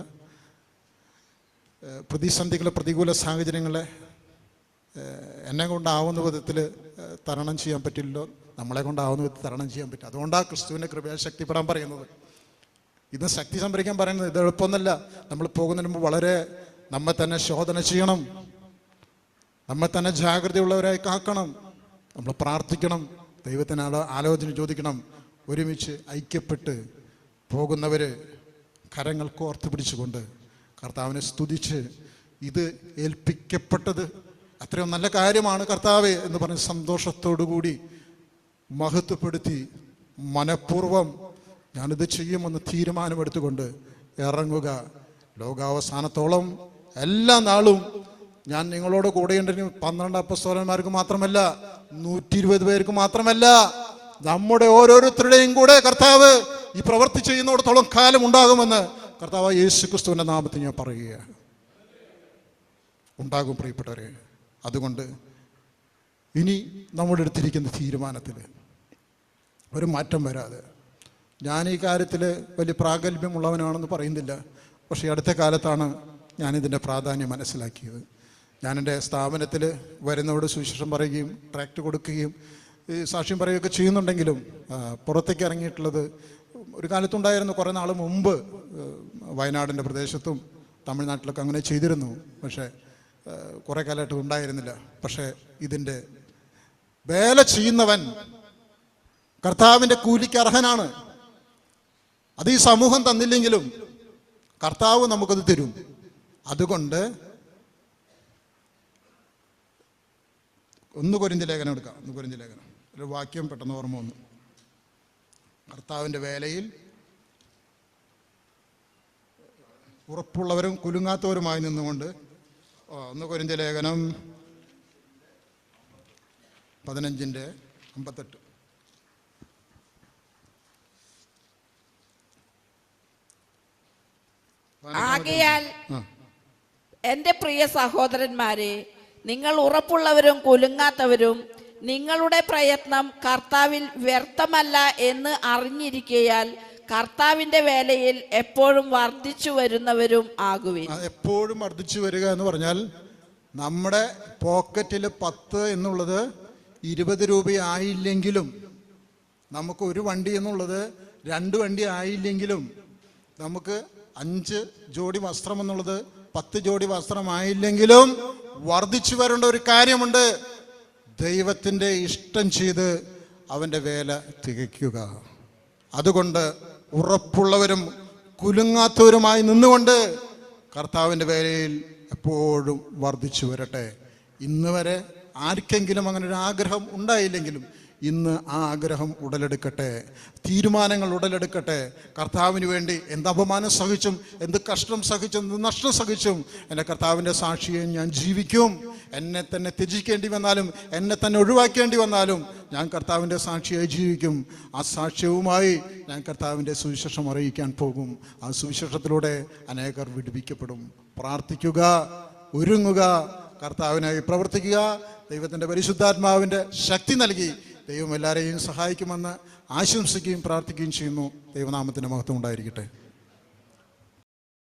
പ്രതിസന്ധികളെ, പ്രതികൂല സാഹചര്യങ്ങളെ എന്നെ കൊണ്ടാവുന്ന വിധത്തിൽ തരണം ചെയ്യാൻ പറ്റില്ലല്ലോ, നമ്മളെ കൊണ്ടാവുന്ന വിധത്തിൽ തരണം ചെയ്യാൻ പറ്റും. അതുകൊണ്ടാണ് ക്രിസ്തുവിൻ്റെ കൃപയെ ശക്തിപ്പെടാൻ പറയുന്നത്. ഇത് ശക്തി സംഭരിക്കാൻ പറയുന്നത്. ഇത് എളുപ്പമൊന്നുമല്ല. നമ്മൾ പോകുന്നതിന് മുമ്പ് വളരെ നമ്മെ തന്നെ ശോധന ചെയ്യണം, നമ്മെ തന്നെ ജാഗ്രതയുള്ളവരായി കാക്കണം. നമ്മൾ പ്രാർത്ഥിക്കണം, ദൈവത്തിന് ആലോചന ചോദിക്കണം. ഒരുമിച്ച് ഐക്യപ്പെട്ട് പോകുന്നവർ കരങ്ങൾ കോർത്ത് പിടിച്ചുകൊണ്ട് കർത്താവിനെ സ്തുതിച്ച്, ഇത് ഏൽപ്പിക്കപ്പെട്ടത് അത്രയും നല്ല കാര്യമാണ് കർത്താവേ എന്ന് പറഞ്ഞ് സന്തോഷത്തോടുകൂടി മഹത്വപ്പെടുത്തി മനഃപൂർവ്വം ഞാനിത് ചെയ്യുമെന്ന് തീരുമാനമെടുത്തുകൊണ്ട് ഇറങ്ങുക. ലോകാവസാനത്തോളം എല്ലാ നാളും ഞാൻ നിങ്ങളോട് കൂടെയുണ്ടെങ്കിൽ 12 അപ്പസ്തോലന്മാർക്ക് മാത്രമല്ല, 120 പേർക്ക് മാത്രമല്ല, നമ്മുടെ ഓരോരുത്തരുടെയും കൂടെ കർത്താവ് ഈ പ്രവൃത്തി ചെയ്യുന്നിടത്തോളം കാലം ഉണ്ടാകുമെന്ന് കർത്താവ് യേശുക്രിസ്തുവിൻ്റെ നാമത്തിൽ ഞാൻ പറയുകയാണ്. ഉണ്ടാകും പ്രിയപ്പെട്ടവരെ. അതുകൊണ്ട് ഇനി നമ്മുടെ അടുത്തിരിക്കുന്ന തീരുമാനത്തിൽ ഒരു മാറ്റം വരാതെ, ഞാൻ ഈ കാര്യത്തിൽ വലിയ പ്രാഗൽഭ്യമുള്ളവനാണെന്ന് പറയുന്നില്ല, പക്ഷേ അടുത്ത കാലത്താണ് ഞാനിതിൻ്റെ പ്രാധാന്യം മനസ്സിലാക്കിയത്. ഞാൻ എൻ്റെ സ്ഥാപനത്തിൽ വരുന്നവരോട് സുവിശേഷം പറയുകയും ട്രാക്റ്റ് കൊടുക്കുകയും ഈ സാക്ഷ്യം പറയുകയൊക്കെ ചെയ്യുന്നുണ്ടെങ്കിലും പുറത്തേക്ക് ഇറങ്ങിയിട്ടുള്ളത് ഒരു കാലത്തുണ്ടായിരുന്നു. കുറേ നാൾ മുമ്പ് വയനാടിൻ്റെ പ്രദേശത്തും തമിഴ്നാട്ടിലൊക്കെ അങ്ങനെ ചെയ്തിരുന്നു. പക്ഷേ കുറേ കാലമായിട്ട് ഉണ്ടായിരുന്നില്ല. പക്ഷേ ഇതിൻ്റെ വേല ചെയ്യുന്നവൻ കർത്താവിൻ്റെ കൂലിക്ക് അർഹനാണ്. അത് ഈ സമൂഹം തന്നില്ലെങ്കിലും കർത്താവ് നമുക്കത് തരും. അതുകൊണ്ട് 1 കൊരിന്ത്യർ ലേഖനം എടുക്കാം. 1 കൊരിന്ത്യർ ലേഖനം ഒരു വാക്യം പെട്ടെന്ന് ഓർമ്മ വന്നു. കർത്താവിൻ്റെ വേലയിൽ ഉറപ്പുള്ളവരും കുലുങ്ങാത്തവരുമായി നിന്നുകൊണ്ട് 1 കൊരിന്ത്യർ ലേഖനം 15:58. ആകയാൽ എൻ്റെ പ്രിയ സഹോദരന്മാരെ, നിങ്ങൾ ഉറപ്പുള്ളവരും കുലുങ്ങാത്തവരും നിങ്ങളുടെ പ്രയത്നം കർത്താവിൽ വ്യർത്ഥമല്ല എന്ന് അറിഞ്ഞിരിക്കയാൽ കർത്താവിൻ്റെ വേലയിൽ എപ്പോഴും വർദ്ധിച്ചു വരുന്നവരും ആകുവിൻ. എപ്പോഴും വർദ്ധിച്ചു വരിക എന്ന് പറഞ്ഞാൽ നമ്മുടെ പോക്കറ്റിൽ 10 എന്നുള്ളത് 20 രൂപയായില്ലെങ്കിലും, നമുക്ക് ഒരു വണ്ടി എന്നുള്ളത് 2 വണ്ടി ആയില്ലെങ്കിലും, നമുക്ക് 5 ജോഡി വസ്ത്രം എന്നുള്ളത് 10 ജോഡി വസ്ത്രമായില്ലെങ്കിലും വർദ്ധിച്ചു വരേണ്ട ഒരു കാര്യമുണ്ട്. ദൈവത്തിൻ്റെ ഇഷ്ടം ചെയ്ത് അവൻ്റെ വേല തികയ്ക്കുക. അതുകൊണ്ട് ഉറപ്പുള്ളവരും കുലുങ്ങാത്തവരുമായി നിന്നുകൊണ്ട് കർത്താവിൻ്റെ വേലയിൽ എപ്പോഴും വർദ്ധിച്ചു വരട്ടെ. ഇന്ന് വരെ ആർക്കെങ്കിലും അങ്ങനെ ഒരു ആഗ്രഹം ഉണ്ടായില്ലെങ്കിലും ഇന്ന് ആ ആഗ്രഹം ഉടലെടുക്കട്ടെ, തീരുമാനങ്ങൾ ഉടലെടുക്കട്ടെ. കർത്താവിന് വേണ്ടി എന്ത് അപമാനം സഹിച്ചും, എന്ത് കഷ്ടം സഹിച്ചും, എന്ത് നഷ്ടം സഹിച്ചും എൻ്റെ കർത്താവിൻ്റെ സാക്ഷിയെ ഞാൻ ജീവിക്കും. എന്നെ തന്നെ ത്യജിക്കേണ്ടി വന്നാലും, എന്നെ തന്നെ ഒഴിവാക്കേണ്ടി വന്നാലും ഞാൻ കർത്താവിൻ്റെ സാക്ഷിയായി ജീവിക്കും. ആ സാക്ഷ്യവുമായി ഞാൻ കർത്താവിൻ്റെ സുവിശേഷം അറിയിക്കാൻ പോകും. ആ സുവിശേഷത്തിലൂടെ അനേകർ വിടുവിക്കപ്പെടും. പ്രാർത്ഥിക്കുക, ഒരുങ്ങുക, കർത്താവിനായി പ്രവർത്തിക്കുക. ദൈവത്തിൻ്റെ പരിശുദ്ധാത്മാവിൻ്റെ ശക്തി നൽകി ദൈവം എല്ലാവരെയും സഹായിക്കുമെന്ന് ആശംസിക്കുകയും പ്രാർത്ഥിക്കുകയും ചെയ്യുന്നു. ദൈവനാമത്തിൻ്റെ മഹത്വം ഉണ്ടായിരിക്കട്ടെ.